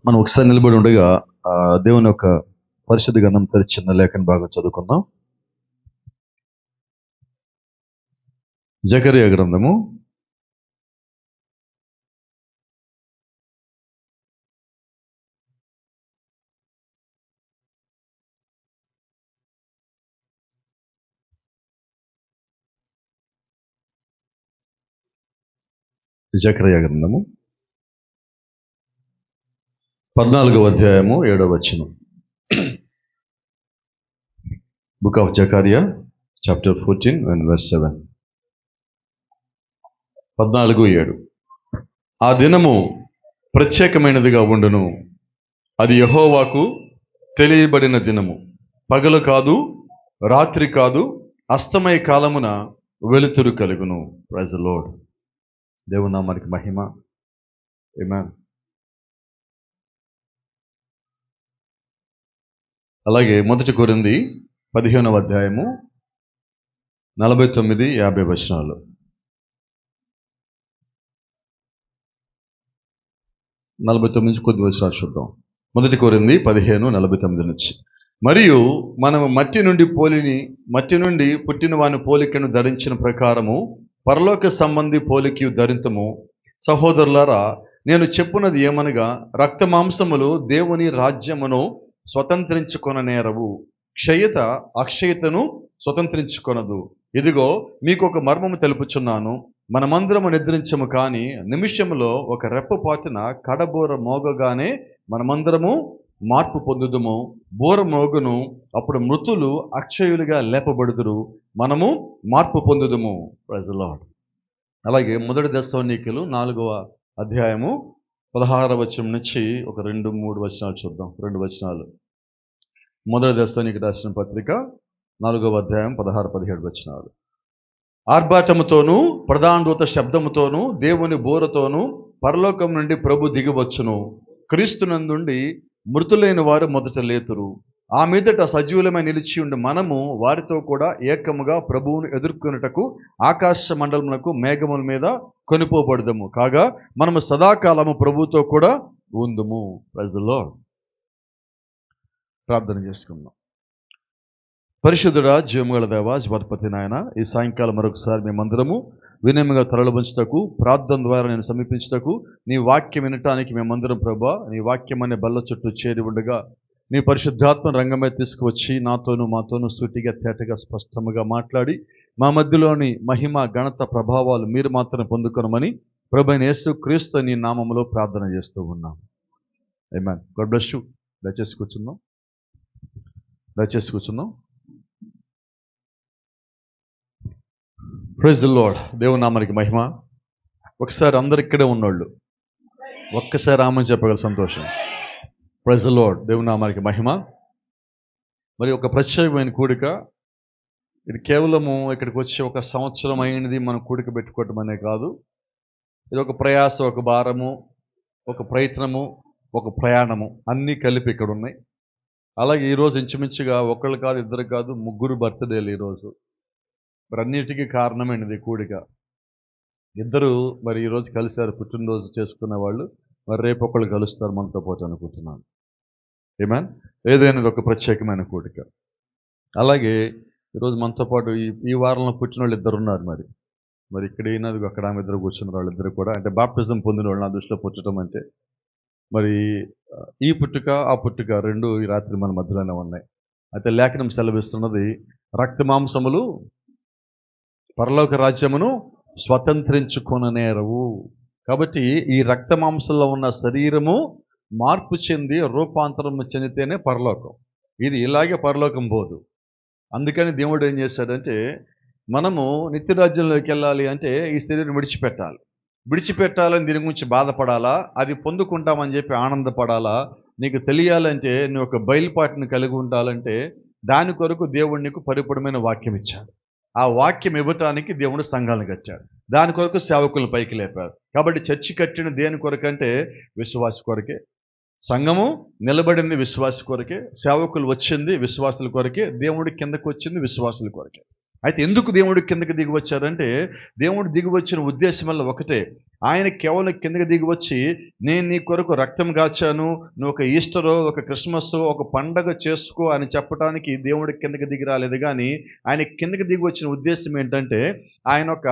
మనం ఒకసారి నిలబడి ఉండగా దేవుని యొక్క పరిశుద్ధ గ్రంథం చిన్న లేఖన భాగం చదువుకుందాం. జకరియా గ్రంథము 14వ అధ్యాయము 7వ వచనం. Book of Zechariah chapter 14 and verse 7. 14:7. ఆ దినము ప్రత్యేకమైనదిగా ఉండును, అది యెహోవాకు తెలియబడిన దినము. పగలు కాదు, రాత్రి కాదు, అస్తమయ కాలమున వెలుతురు కలుగును. Praise the Lord. దేవుని నామానికి మహిమ. ఆమేన్. అలాగే 1 కొరింథీ 15వ అధ్యాయము 49-50 వచనాలు. 49 నుంచి కొద్ది వచనాలు చూద్దాం. 1 కొరింథీ 15:49 నుంచి. మరియు మనము మట్టి నుండి పుట్టిన వాని పోలికను ధరించిన ప్రకారము పరలోక సంబంధి పోలికయు ధరింతుము. సహోదరులారా, నేను చెప్పున్నది ఏమనగా, రక్త మాంసములు దేవుని రాజ్యమును స్వతంత్రించుకొననేరవు, క్షయత అక్షయతను స్వతంత్రించుకొనదు. ఇదిగో మీకు ఒక మర్మము తెలుపుచున్నాను. మనమందరము నిద్రించము, కానీ నిమిషములో ఒక రెప్పపాటున కడబోర మోగగానే మనమందరము మార్పు పొందుదుము. బోర మోగును, అప్పుడు మృతులు అక్షయులుగా లేపబడుదురు, మనము మార్పు పొందుదుము. Praise the lord. అలాగే 1 దెస్సలోనికీయులు 4వ అధ్యాయము 16వ వచనం నుంచి ఒక 2-3 వచనాలు చూద్దాం. 2 వచనాలు. 1 దెస్సలోనికీయులకు రాసిన పత్రిక 4వ అధ్యాయం 16-17 వచనాలు. ఆర్భాటముతోనూ ప్రధాన దూత శబ్దముతోనూ దేవుని బోరతోనూ పరలోకం నుండి ప్రభు దిగివచ్చును. క్రీస్తునందుండి మృతులైన వారు మొదట లేతురు. ఆ మీదట సజీవులమై నిలిచి ఉండి మనము వారితో కూడా ఏకముగా ప్రభువును ఎదుర్కొనుటకు ఆకాశ మండలమునకు మేఘముల మీద కొనిపోబడదము. కాగా మనము సదాకాలము ప్రభువుతో కూడా ఉందుము. Praise the lord. ప్రార్థన చేసుకుందాం. పరిశుద్ధుడా, జీవముగల దేవా, జీవాధిపతి నాయన, ఈ సాయంకాలం మరొకసారి మేమందరము వినయముగా తరలించుటకు, ప్రార్థన ద్వారా నేను సమీపించుటకు, నీ వాక్యం వినటానికి మేమందరం ప్రభా నీ వాక్యం అనే బల్ల చుట్టూ చేరి ఉండగా నీ పరిశుద్ధాత్మ రంగమే తీసుకువచ్చి నాతోనూ మాతోనూ సూటిగా తేటగా స్పష్టముగా మాట్లాడి మా మధ్యలోని మహిమ ఘనత ప్రభావాలు మీరు మాత్రం పొందుకొనమని ప్రభువైన యేసు క్రీస్తు నీ నామములో ప్రార్థన చేస్తూ ఉన్నాం. ఆమేన్. God bless you. దయచేసి కూర్చుందాం. Praise the Lord. దేవుని నామానికి మహిమ. ఒకసారి అందరు ఇక్కడే ఉన్నోళ్ళు ఒక్కసారి ఆమేన్ చెప్పగల సంతోషం. Praise the Lord. దేవుని నామానికి మహిమ. మరి ఒక ప్రత్యేకమైన కూడిక ఇది. కేవలము ఇక్కడికి వచ్చి ఒక సంవత్సరం అయినది మనం కూడిక పెట్టుకోవటం అనే కాదు. ఇది ఒక ప్రయాస, ఒక భారము, ఒక ప్రయత్నము, ఒక ప్రయాణము అన్నీ కలిపి ఇక్కడ ఉన్నాయి. అలాగే ఈరోజు ఇంచుమించుగా ఒకళ్ళు కాదు, ఇద్దరు కాదు, 3 బర్త్డేలు ఈరోజు. మరి అన్నిటికీ కారణమైనది కూడిక. ఇద్దరు మరి ఈరోజు కలిశారు, పుట్టినరోజు చేసుకున్న వాళ్ళు. మరి రేపు ఒకళ్ళు కలుస్తారు మనతో పాటు అనుకుంటున్నాను. ఆమేన్. ఏదైనా ఒక ప్రత్యేకమైన కూడిక. అలాగే ఈరోజు మనతో పాటు ఈ వారంలో పుట్టిన వాళ్ళు 2 ఉన్నారు. మరి ఇక్కడ అయినది అక్కడ ఆమె ఇద్దరు కూర్చున్న వాళ్ళు ఇద్దరు కూడా, అంటే బాప్టిజం పొందిన వాళ్ళు నా దృష్టిలో పుట్టడం అంటే. మరి ఈ పుట్టుక ఆ పుట్టుక 2 ఈ రాత్రి మన మధ్యలోనే ఉన్నాయి. అయితే లేఖనం సెలవిస్తున్నది, రక్త మాంసములు పరలోక రాజ్యమును స్వతంత్రించుకొననేరవు. కాబట్టి ఈ రక్త మాంసంలో ఉన్న శరీరము మార్పు చెంది రూపాంతరం చెందితేనే పరలోకం. ఇది ఇలాగే పరలోకం పోదు. అందుకని దేవుడు ఏం చేశాడంటే, మనము నిత్యరాజ్యంలోకి వెళ్ళాలి అంటే ఈ శరీరం విడిచిపెట్టాలని దీని గురించి బాధపడాలా, అది పొందుకుంటామని చెప్పి ఆనందపడాలా, నీకు తెలియాలంటే నువ్వు ఒక బయలుపాటుని కలిగి ఉండాలంటే దాని కొరకు దేవుడు నీకు పరిపూర్ణమైన వాక్యం ఇచ్చాడు. ఆ వాక్యం ఇవ్వటానికి దేవుడు సంఘాలను కట్టాడు. దాని కొరకు సేవకులను పైకి లేపారు. కాబట్టి చర్చి కట్టిన దేని కొరకంటే విశ్వాస కొరకే. సంఘము నిలబడింది విశ్వాస కొరకే. సేవకులు వచ్చింది విశ్వాసుల కొరకే. దేవుడి కిందకు వచ్చింది విశ్వాసుల కొరకే. అయితే ఎందుకు దేవుడు కిందకి దిగి వచ్చారంటే, దేవుడు దిగి వచ్చిన ఉద్దేశం వల్ల ఒకటే, ఆయన కేవలం కిందకి దిగి వచ్చి నేను నీ కొరకు రక్తం కాచాను, నువ్వు ఒక ఈస్టరో ఒక క్రిస్మస్ ఒక పండగ చేసుకో అని చెప్పడానికి దేవుడు కిందకి దిగి రాలేదు. కానీ ఆయన కిందకి దిగి వచ్చిన ఉద్దేశం ఏంటంటే, ఆయన ఒక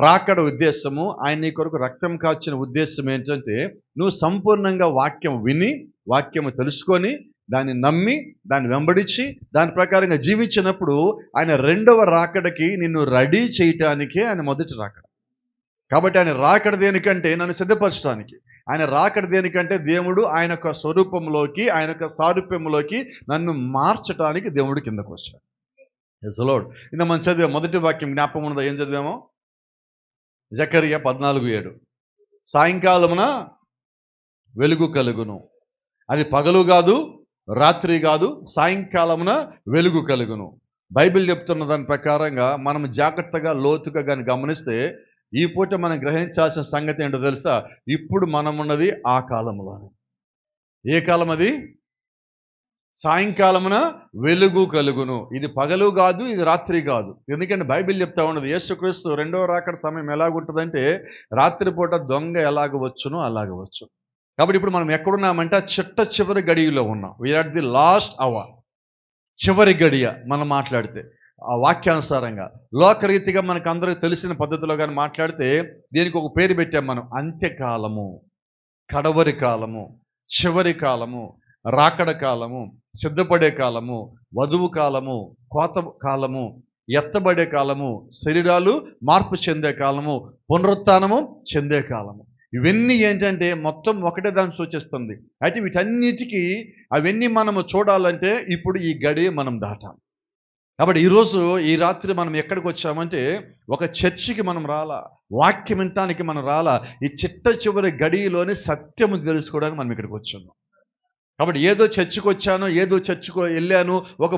రాకడ ఉద్దేశము, ఆయన నీ కొరకు రక్తం కాచిన ఉద్దేశం ఏంటంటే, నువ్వు సంపూర్ణంగా వాక్యం విని వాక్యము తెలుసుకొని దాన్ని నమ్మి దాన్ని వెంబడించి దాని ప్రకారంగా జీవించినప్పుడు ఆయన రెండవ రాకడకి నిన్ను రెడీ చేయటానికే ఆయన మొదటి రాకడ. కాబట్టి ఆయన రాకడ దేనికంటే నన్ను సిద్ధపరచడానికి, ఆయన రాకడ దేనికంటే దేవుడు ఆయన యొక్క స్వరూపంలోకి ఆయన యొక్క సారూప్యంలోకి నన్ను మార్చడానికి దేవుడు కిందకు వచ్చాడు. Yes lord. ఇంత మనం చదివే మొదటి వాక్యం జ్ఞాపకం ఉన్నదా? ఏం చదివామో? జకరియా 14:7. సాయంకాలమున వెలుగు కలుగును, అది పగలు కాదు రాత్రి కాదు, సాయంకాలమున వెలుగు కలుగును. బైబిల్ చెప్తున్న దాని ప్రకారంగా మనం జాగ్రత్తగా లోతుగా కానీ గమనిస్తే ఈ పూట మనం గ్రహించాల్సిన సంగతి ఏంటో తెలుసా? ఇప్పుడు మనం ఉన్నది ఆ కాలంలోనే. ఏ కాలం అది? సాయంకాలమున వెలుగు కలుగును. ఇది పగలు కాదు, ఇది రాత్రి కాదు. ఎందుకంటే బైబిల్ చెప్తా ఉన్నది యేసుక్రీస్తు రెండవ రాకడ సమయం ఎలాగుంటుందంటే, రాత్రిపూట దొంగ ఎలాగ వచ్చునో అలాగ వచ్చు. కాబట్టి ఇప్పుడు మనం ఎక్కడున్నామంటే చివరి గడియలో ఉన్నాం. We are at the last hour, చివరి గడియ. మనం మాట్లాడితే ఆ వాక్యానుసారంగా లోకరీతిగా మనకు అందరికీ తెలిసిన పద్ధతిలో కానీ మాట్లాడితే దీనికి ఒక పేరు పెట్టాం మనం, అంత్యకాలము, కడవరి కాలము, చివరి కాలము, రాకడ కాలము, సిద్ధపడే కాలము, వధువు కాలము, కోత కాలము, ఎత్తబడే కాలము, శరీరాలు మార్పు చెందే కాలము, పునరుత్థానము చెందే కాలము. ఇవన్నీ ఏంటంటే మొత్తం ఒకటే దాన్ని సూచిస్తుంది. అయితే వీటన్నిటికీ అవన్నీ మనము చూడాలంటే ఇప్పుడు ఈ గడి మనం దాటాం. కాబట్టి ఈరోజు ఈ రాత్రి మనం ఎక్కడికి వచ్చామంటే ఒక చర్చికి మనం రాలా, వాక్యం వినటానికి మనం రాలా, ఈ చివరి గడిలోని సత్యము తెలుసుకోవడానికి మనం ఇక్కడికి వచ్చాము. కాబట్టి ఏదో చర్చికి వచ్చాను, ఏదో చర్చికి వెళ్ళాను, ఒక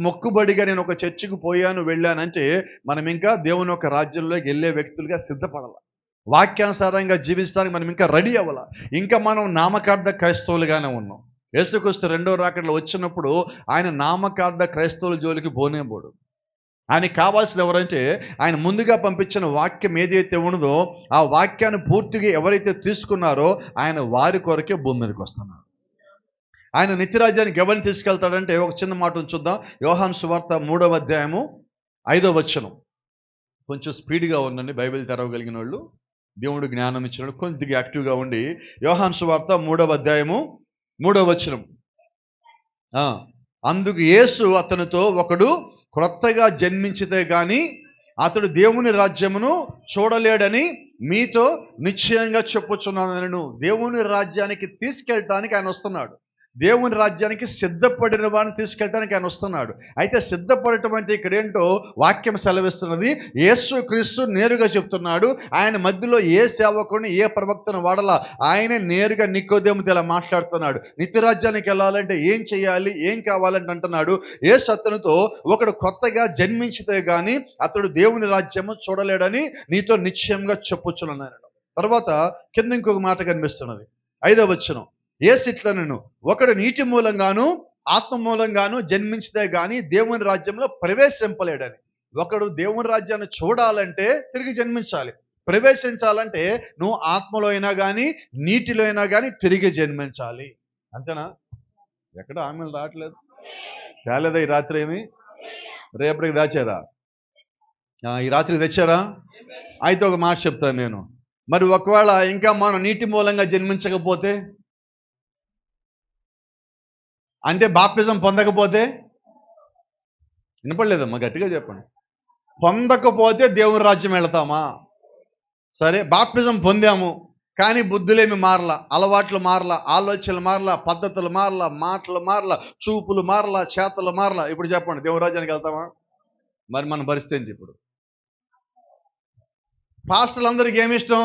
మొక్కుబడిగా నేను ఒక చర్చికి పోయాను వెళ్ళానంటే మనం ఇంకా దేవుని యొక్క రాజ్యంలోకి వెళ్ళే వ్యక్తులుగా సిద్ధపడాల. వాక్యానుసారంగా జీవించడానికి మనం ఇంకా రెడీ అవ్వాల. ఇంకా మనం నామకార్థ క్రైస్తవులుగానే ఉన్నాం. యేసుక్రీస్తు రెండో రాకడలో వచ్చినప్పుడు ఆయన నామకార్థ క్రైస్తవుల జోలికి పోనేబోడు. ఆయనకి కావాల్సింది ఎవరంటే ఆయన ముందుగా పంపించిన వాక్యం ఏదైతే ఉన్నదో ఆ వాక్యాన్ని పూర్తిగా ఎవరైతే తీసుకున్నారో ఆయన వారి కొరకే భూమి మీదకి వస్తున్నారు. ఆయన నిత్యరాజ్యానికి ఎవరిని తీసుకెళ్తాడంటే ఒక చిన్న మాట చూద్దాం. యోహాను సువార్త 3వ అధ్యాయము 5వ వచనం. కొంచెం స్పీడ్గా ఉండండి, బైబిల్ తెరవగలిగిన వాళ్ళు, దేవుడు జ్ఞానం ఇచ్చినాడు, కొంచెం యాక్టివ్గా ఉండి. యోహాను సువార్త 3వ అధ్యాయము 3వ వచనం. అందుకు యేసు అతనితో, ఒకడు క్రొత్తగా జన్మించితే గాని అతడు దేవుని రాజ్యమును చూడలేడని మీతో నిశ్చయంగా చెప్పుచున్నాను. దేవుని రాజ్యానికి తీసుకెళ్ళటానికి ఆయన వస్తున్నాడు. దేవుని రాజ్యానికి సిద్ధపడిన వాడిని తీసుకెళ్ళడానికి ఆయన వస్తున్నాడు. అయితే సిద్ధపడటం అంటే ఇక్కడ ఏంటో వాక్యం సెలవిస్తున్నది. యేసుక్రీస్తు నేరుగా చెప్తున్నాడు. ఆయన మధ్యలో ఏ సేవకుని ఏ ప్రవక్తను వాడలా, ఆయనే నేరుగా నికోదేముతో ఇలా మాట్లాడుతున్నాడు. నిత్యరాజ్యానికి వెళ్ళాలంటే ఏం చేయాలి, ఏం కావాలంటే అంటున్నాడు. యేసు అతనితో, ఒకడు కొత్తగా జన్మించితే గాని అతడు దేవుని రాజ్యము చూడలేడని నీతో నిశ్చయంగా చెప్పుచున్నాను. తర్వాత కింద ఇంకొక మాట కనిపిస్తున్నది, 5వ వచనం. యేసు ఇట్లనెను, ఒకడు నీటి మూలంగాను ఆత్మ మూలంగాను జన్మించితే గాని దేవుని రాజ్యంలో ప్రవేశింపలేడని. ఒకడు దేవుని రాజ్యాన్ని చూడాలంటే తిరిగి జన్మించాలి. ప్రవేశించాలంటే నువ్వు ఆత్మలో అయినా కానీ నీటిలో అయినా కానీ తిరిగి జన్మించాలి. అంతేనా? ఎక్కడ ఆమెలు రావట్లేదు, తేలేదా ఈ రాత్రి? ఏమి రేపటికి దాచారా? ఈ రాత్రికి తెచ్చారా? అయితే ఒక మాట చెప్తాను నేను. మరి ఒకవేళ ఇంకా మనం నీటి మూలంగా జన్మించకపోతే, అంటే బాప్టిజం పొందకపోతే, వినపడలేదమ్మా, గట్టిగా చెప్పండి. పొందకపోతే దేవుని రాజ్యం వెళతామా? సరే, బాప్టిజం పొందాము కానీ బుద్ధులేమి మారలా, అలవాట్లు మారలా, ఆలోచనలు మారలా, పద్ధతులు మారలా, మాటలు మారలా, చూపులు మారలా, చేతలు మారలా. ఇప్పుడు చెప్పండి, దేవుని రాజ్యానికి వెళ్తామా? మరి మన పరిస్థితి ఏంటి ఇప్పుడు? పాస్టర్లందరికీ ఏమి ఇష్టం?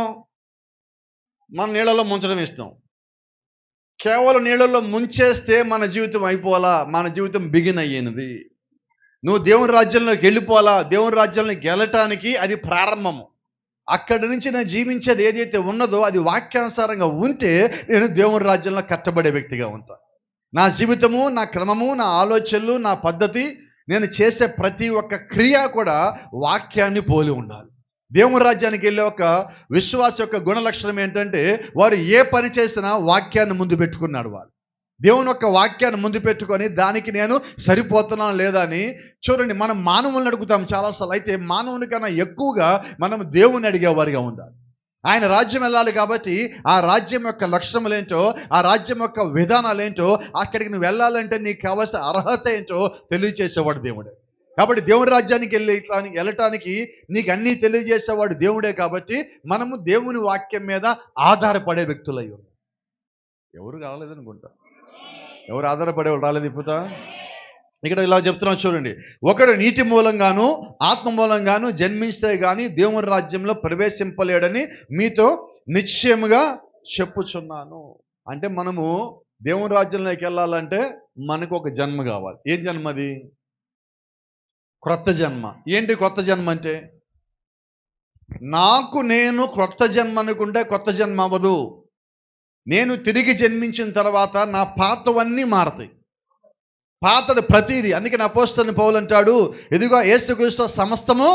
మన నీళ్ళలో ముంచడం ఇష్టం. కేవలం నీళ్ళల్లో ముంచేస్తే మన జీవితం అయిపోవాలా, మన జీవితం బిగిన్ అయ్యేది. నువ్వు దేవుని రాజ్యంలోకి వెళ్ళిపోవాలా, దేవుని రాజ్యంలోకి వెళ్ళటానికి అది ప్రారంభము. అక్కడి నుంచి నేను జీవించేది ఏదైతే ఉన్నదో అది వాక్యానుసారంగా ఉంటే నేను దేవుని రాజ్యంలో కట్టబడే వ్యక్తిగా ఉంటాను. నా జీవితము, నా క్రమము, నా ఆలోచనలు, నా పద్ధతి నేను చేసే ప్రతి ఒక్క క్రియ కూడా వాక్యాన్ని పోలి ఉండాలి. దేవుని రాజ్యానికి వెళ్ళే ఒక విశ్వాస యొక్క గుణ లక్షణం ఏంటంటే వారు ఏ పని చేసినా వాక్యాన్ని ముందు పెట్టుకున్నాడు. వాడు దేవుని యొక్క వాక్యాన్ని ముందు పెట్టుకొని దానికి నేను సరిపోతున్నాను లేదా అని చూడండి. మనం మానవుల్ని అడుగుతాం చాలాసార్లు, అయితే మానవుని కన్నా ఎక్కువగా మనం దేవుని అడిగేవారిగా ఉండాలి. ఆయన రాజ్యం వెళ్ళాలి కాబట్టి ఆ రాజ్యం యొక్క లక్షణములు ఏంటో, ఆ రాజ్యం యొక్క విధానాలు ఏంటో, అక్కడికి నువ్వు వెళ్ళాలంటే నీకు కావాల్సిన అర్హత ఏంటో తెలియజేసేవాడు దేవుడే. కాబట్టి దేవుని రాజ్యానికి వెళ్ళటానికి నీకు అన్నీ తెలియజేసేవాడు దేవుడే. కాబట్టి మనము దేవుని వాక్యం మీద ఆధారపడే వ్యక్తులయ్యో. ఎవరు రాలేదనుకుంటా, ఎవరు ఆధారపడేవాళ్ళు రాలేదు ఇప్పుడు. ఇక్కడ ఇలా చెప్తున్నాను చూడండి, ఒకడు నీటి మూలంగాను ఆత్మ మూలంగాను జన్మిస్తే గాని దేవుని రాజ్యంలో ప్రవేశింపలేడని మీతో నిశ్చయముగా చెప్పుచున్నాను. అంటే మనము దేవుని రాజ్యంలోకి వెళ్ళాలంటే మనకు ఒక జన్మ కావాలి. ఏం జన్మ అది? క్రొత్త జన్మ. ఏంటి క్రొత్త జన్మ అంటే? నేను క్రొత్త జన్మ అనుకుంటే కొత్త జన్మ అవ్వదు. నేను తిరిగి జన్మించిన తర్వాత నా పాతవన్నీ మారతాయి. పాతది ప్రతిదీ. అందుకని అపోస్తలుడైన పౌలు అంటాడు, ఇదిగో యేసుక్రీస్తు సమస్తము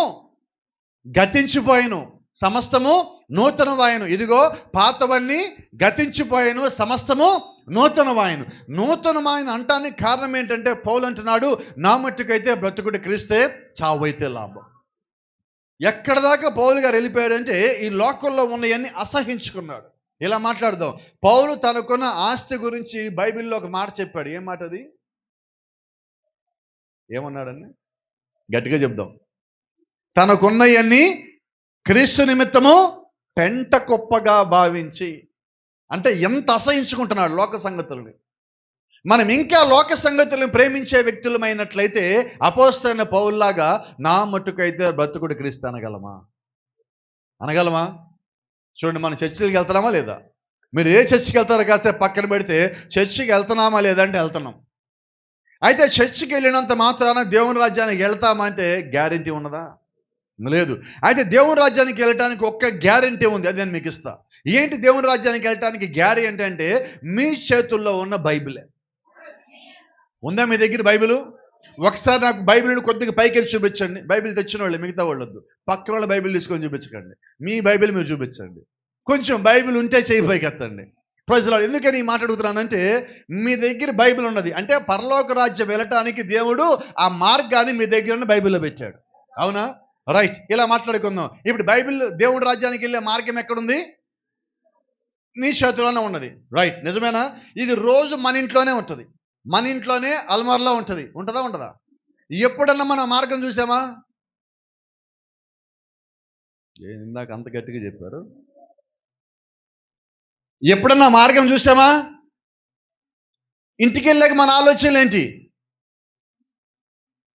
గతించిపోయాను, సమస్తము నూతనవాయను. ఇదిగో పాతవన్నీ గతించిపోయాను, సమస్తము నూతనవాయను. నూతనమైన అంటానికి కారణం ఏంటంటే పౌలు అంటున్నాడు, నా మట్టుకైతే బ్రతుకుడు క్రీస్తే, చావైతే లాభం. ఎక్కడ దాకా పౌలు గారు వెళ్ళిపోయాడంటే ఈ లోకంలో ఉన్నవన్నీ అసహించుకున్నాడు. ఇలా మాట్లాడదాం. పౌలు తనకున్న ఆస్తి గురించి బైబిల్లో ఒక మాట చెప్పాడు. ఏం మాట అది? ఏమన్నాడని గట్టిగా చెప్దాం. తనకున్నవన్నీ క్రీస్తు నిమిత్తము పెంట కుప్పగా భావించి. అంటే ఎంత అసహించుకుంటున్నాడు లోక సంగతులని. మనం ఇంకా లోక సంగతులను ప్రేమించే వ్యక్తులమైనట్లయితే అపోస్తలుడైన పౌలులాగా నా మట్టుకైతే బ్రతుకుడు క్రీస్తు అనగలమా? చూడండి, మనం చర్చికి వెళ్తున్నామా లేదా? మీరు ఏ చర్చికి వెళ్తారో కాసేపు పక్కన పెడితే చర్చికి వెళ్తున్నామా లేదా అంటే వెళ్తున్నాం. అయితే చర్చికి వెళ్ళినంత మాత్రాన దేవుని రాజ్యానికి వెళ్తామంటే గ్యారెంటీ ఉన్నదా? లేదు. అయితే దేవుని రాజ్యానికి వెళ్ళటానికి ఒక్క గ్యారెంటీ ఉంది, అది నేను మీకు ఇస్తా. ఏంటి దేవుని రాజ్యానికి వెళ్ళటానికి గ్యారెంటీ అంటే మీ చేతుల్లో ఉన్న బైబిలే. ఉందా మీ దగ్గర బైబిల్? ఒకసారి నాకు బైబిల్ని కొద్దిగా పైకి వెళ్ళి చూపించండి. బైబిల్ తెచ్చిన వాళ్ళు, మిగతా వాళ్ళొద్దు. పక్కన వాళ్ళ బైబిల్ తీసుకొని చూపించకండి, మీ బైబిల్ మీరు చూపించండి. కొంచెం బైబిల్ ఉంటే చేయి పైకి ఎత్తండి. ప్రజలు ఎందుకని ఈ మాట అడుగుతున్నానంటే మీ దగ్గర బైబిల్ ఉన్నది అంటే పరలోక రాజ్యం వెళ్ళటానికి దేవుడు ఆ మార్గాన్ని మీ దగ్గర ఉన్న బైబిల్లో పెట్టాడు. అవునా? రైట్. ఇలా మాట్లాడుకుందాం. ఇప్పుడు బైబిల్ దేవుడి రాజ్యానికి వెళ్ళే మార్గం ఎక్కడుంది? నీ చేతిలోనే ఉన్నది. రైట్, నిజమేనా? ఇది రోజు మన ఇంట్లోనే ఉంటుంది, మన ఇంట్లోనే అల్మార్లో ఉంటుంది. ఉంటుందా? ఎప్పుడన్నా మనం మార్గం చూసామా? ఇందాక అంత గట్టిగా చెప్పారు. ఎప్పుడన్నా మార్గం చూసామా? ఇంటికి వెళ్ళాక మన ఆలోచనలు ఏంటి?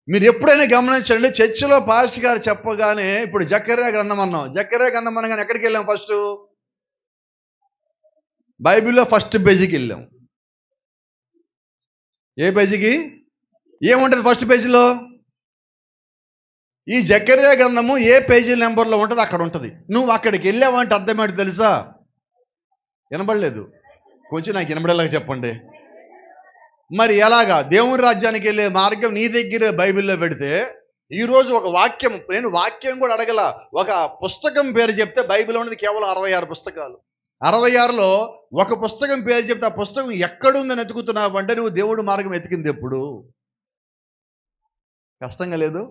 మీరు ఎప్పుడైనా గమనించండి, చర్చిలో పాస్టర్ గారు చెప్పగానే ఇప్పుడు జకర్యా గ్రంథం అన్నాం. జకర్యా గ్రంథం అనగానే ఎక్కడికి వెళ్ళాం? ఫస్ట్ బైబిల్లో ఫస్ట్ పేజీకి వెళ్ళాం. ఏ పేజీకి? ఏముంటుంది ఫస్ట్ పేజీలో? ఈ జకర్యా గ్రంథము ఏ పేజీ నెంబర్లో ఉంటుంది అక్కడ ఉంటుంది. నువ్వు అక్కడికి వెళ్ళావంటే అర్థమేంటి తెలుసా? వినబడలేదు? కొంచెం నాకు వినబడేలాగా చెప్పండి. మరి ఎలాగా? దేవుని రాజ్యానికి వెళ్ళే మార్గం నీ దగ్గర బైబిల్లో పెడితే ఈరోజు ఒక వాక్యం, నేను వాక్యం కూడా అడగల, ఒక పుస్తకం పేరు చెప్తే బైబిల్ ఉన్నది కేవలం 66 పుస్తకాలు. 66లో ఒక పుస్తకం పేరు చెప్తే ఆ పుస్తకం ఎక్కడుందని ఎతుకుతున్నావు అంటే నువ్వు దేవుడు మార్గం ఎతికింది ఎప్పుడు? కష్టంగా లేదు?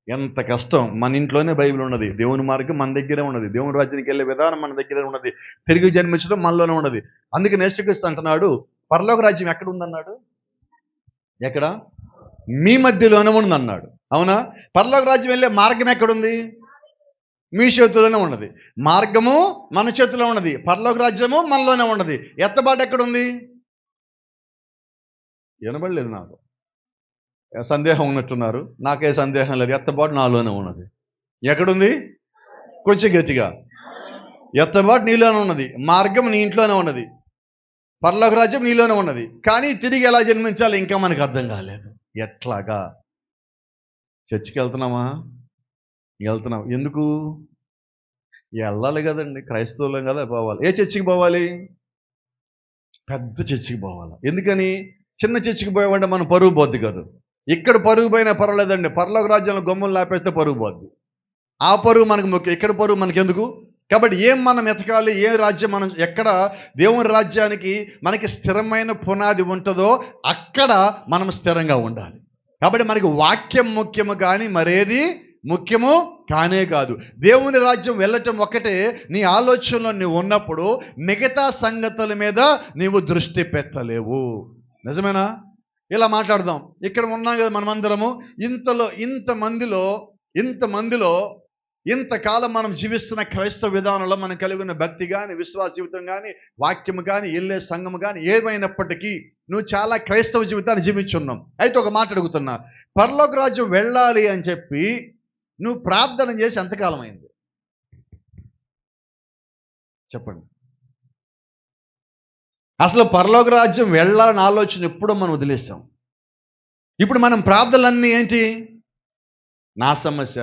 ఎంత కష్టం. మన ఇంట్లోనే బైబిల్ ఉన్నది, దేవుని మార్గం మన దగ్గరే ఉన్నది, దేవుని రాజ్యానికి వెళ్ళే విధానం మన దగ్గరే ఉన్నది, తిరిగి జన్మించడం మనలోనే ఉన్నది. అందుకే యేసుక్రీస్తు అంటున్నాడు, పరలోక రాజ్యం ఎక్కడ ఉందన్నాడు? ఎక్కడ? మీ మధ్యలోనే ఉంది అన్నాడు. అవునా? పరలోక రాజ్యం వెళ్ళే మార్గం ఎక్కడుంది? మీ చేతిలోనే ఉన్నది. మార్గము మన చేతిలో ఉన్నది, పరలోక రాజ్యము మనలోనే ఉన్నది. ఎత్తబాటు ఎక్కడుంది? వినబడలేదు నాకు. సందేహం ఉన్నట్టున్నారు. నాకే సందేహం లేదు, ఎత్తబాటు నాలోనే ఉన్నది. ఎక్కడుంది? కొంచెం గట్టిగా. ఎత్తబాటు నీలోనే ఉన్నది, మార్గం నీ ఇంట్లోనే ఉన్నది, పరలోక రాజ్యం నీలోనే ఉన్నది. కానీ తిరిగి ఎలా జన్మించాలి ఇంకా మనకు అర్థం కాలేదు. ఎట్లాగా? చర్చికి వెళ్తున్నామా? వెళ్తున్నాం. ఎందుకు వెళ్ళాలి కదండి, క్రైస్తవులం కదా, పోవాలి. ఏ చర్చికి పోవాలి? పెద్ద చర్చికి పోవాలి. ఎందుకని? చిన్న చర్చికి పోయామంటే మనం పరుగు పోద్ది కాదు. ఇక్కడ పరుగు పోయినా పర్వాలేదండి, పరలోక రాజ్యంలో గమ్ములు లాపేస్తే పరుగు పోద్ది. ఆ పరుగు మనకు ముఖ్యం, ఇక్కడ పరుగు మనకి ఎందుకు? కాబట్టి ఏం మనం ఎతకాలి, ఏ రాజ్యం మనం, ఎక్కడ దేవుని రాజ్యానికి మనకి స్థిరమైన పునాది ఉంటుందో అక్కడ మనం స్థిరంగా ఉండాలి. కాబట్టి మనకి వాక్యం ముఖ్యము కానీ మరేది ముఖ్యము కానే కాదు. దేవుని రాజ్యం వెళ్ళటం ఒకటే నీ ఆలోచనలో నువ్వు ఉన్నప్పుడు మిగతా సంగతుల మీద నీవు దృష్టి పెట్టలేవు. నిజమేనా? ఇలా మాట్లాడదాం. ఇక్కడ ఉన్నాం కదా మనమందరము, ఇంతమందిలో ఇంతకాలం మనం జీవిస్తున్న క్రైస్తవ విధానంలో మనం కలిగి ఉన్న భక్తి కానీ, విశ్వాస జీవితం కానీ, వాక్యము కానీ, వెళ్ళే సంఘము కానీ ఏమైనప్పటికీ నువ్వు చాలా క్రైస్తవ జీవితాన్ని జీవించున్నాం. అయితే ఒక మాట అడుగుతున్నా, పరలోక రాజ్యం వెళ్ళాలి అని చెప్పి నువ్వు ప్రార్థన చేసి ఎంతకాలం అయింది చెప్పండి? అసలు పరలోక రాజ్యం వెళ్ళాలని ఆలోచన ఎప్పుడో మనం వదిలేసాం. ఇప్పుడు మనం ప్రార్థనలన్నీ ఏంటి? నా సమస్య,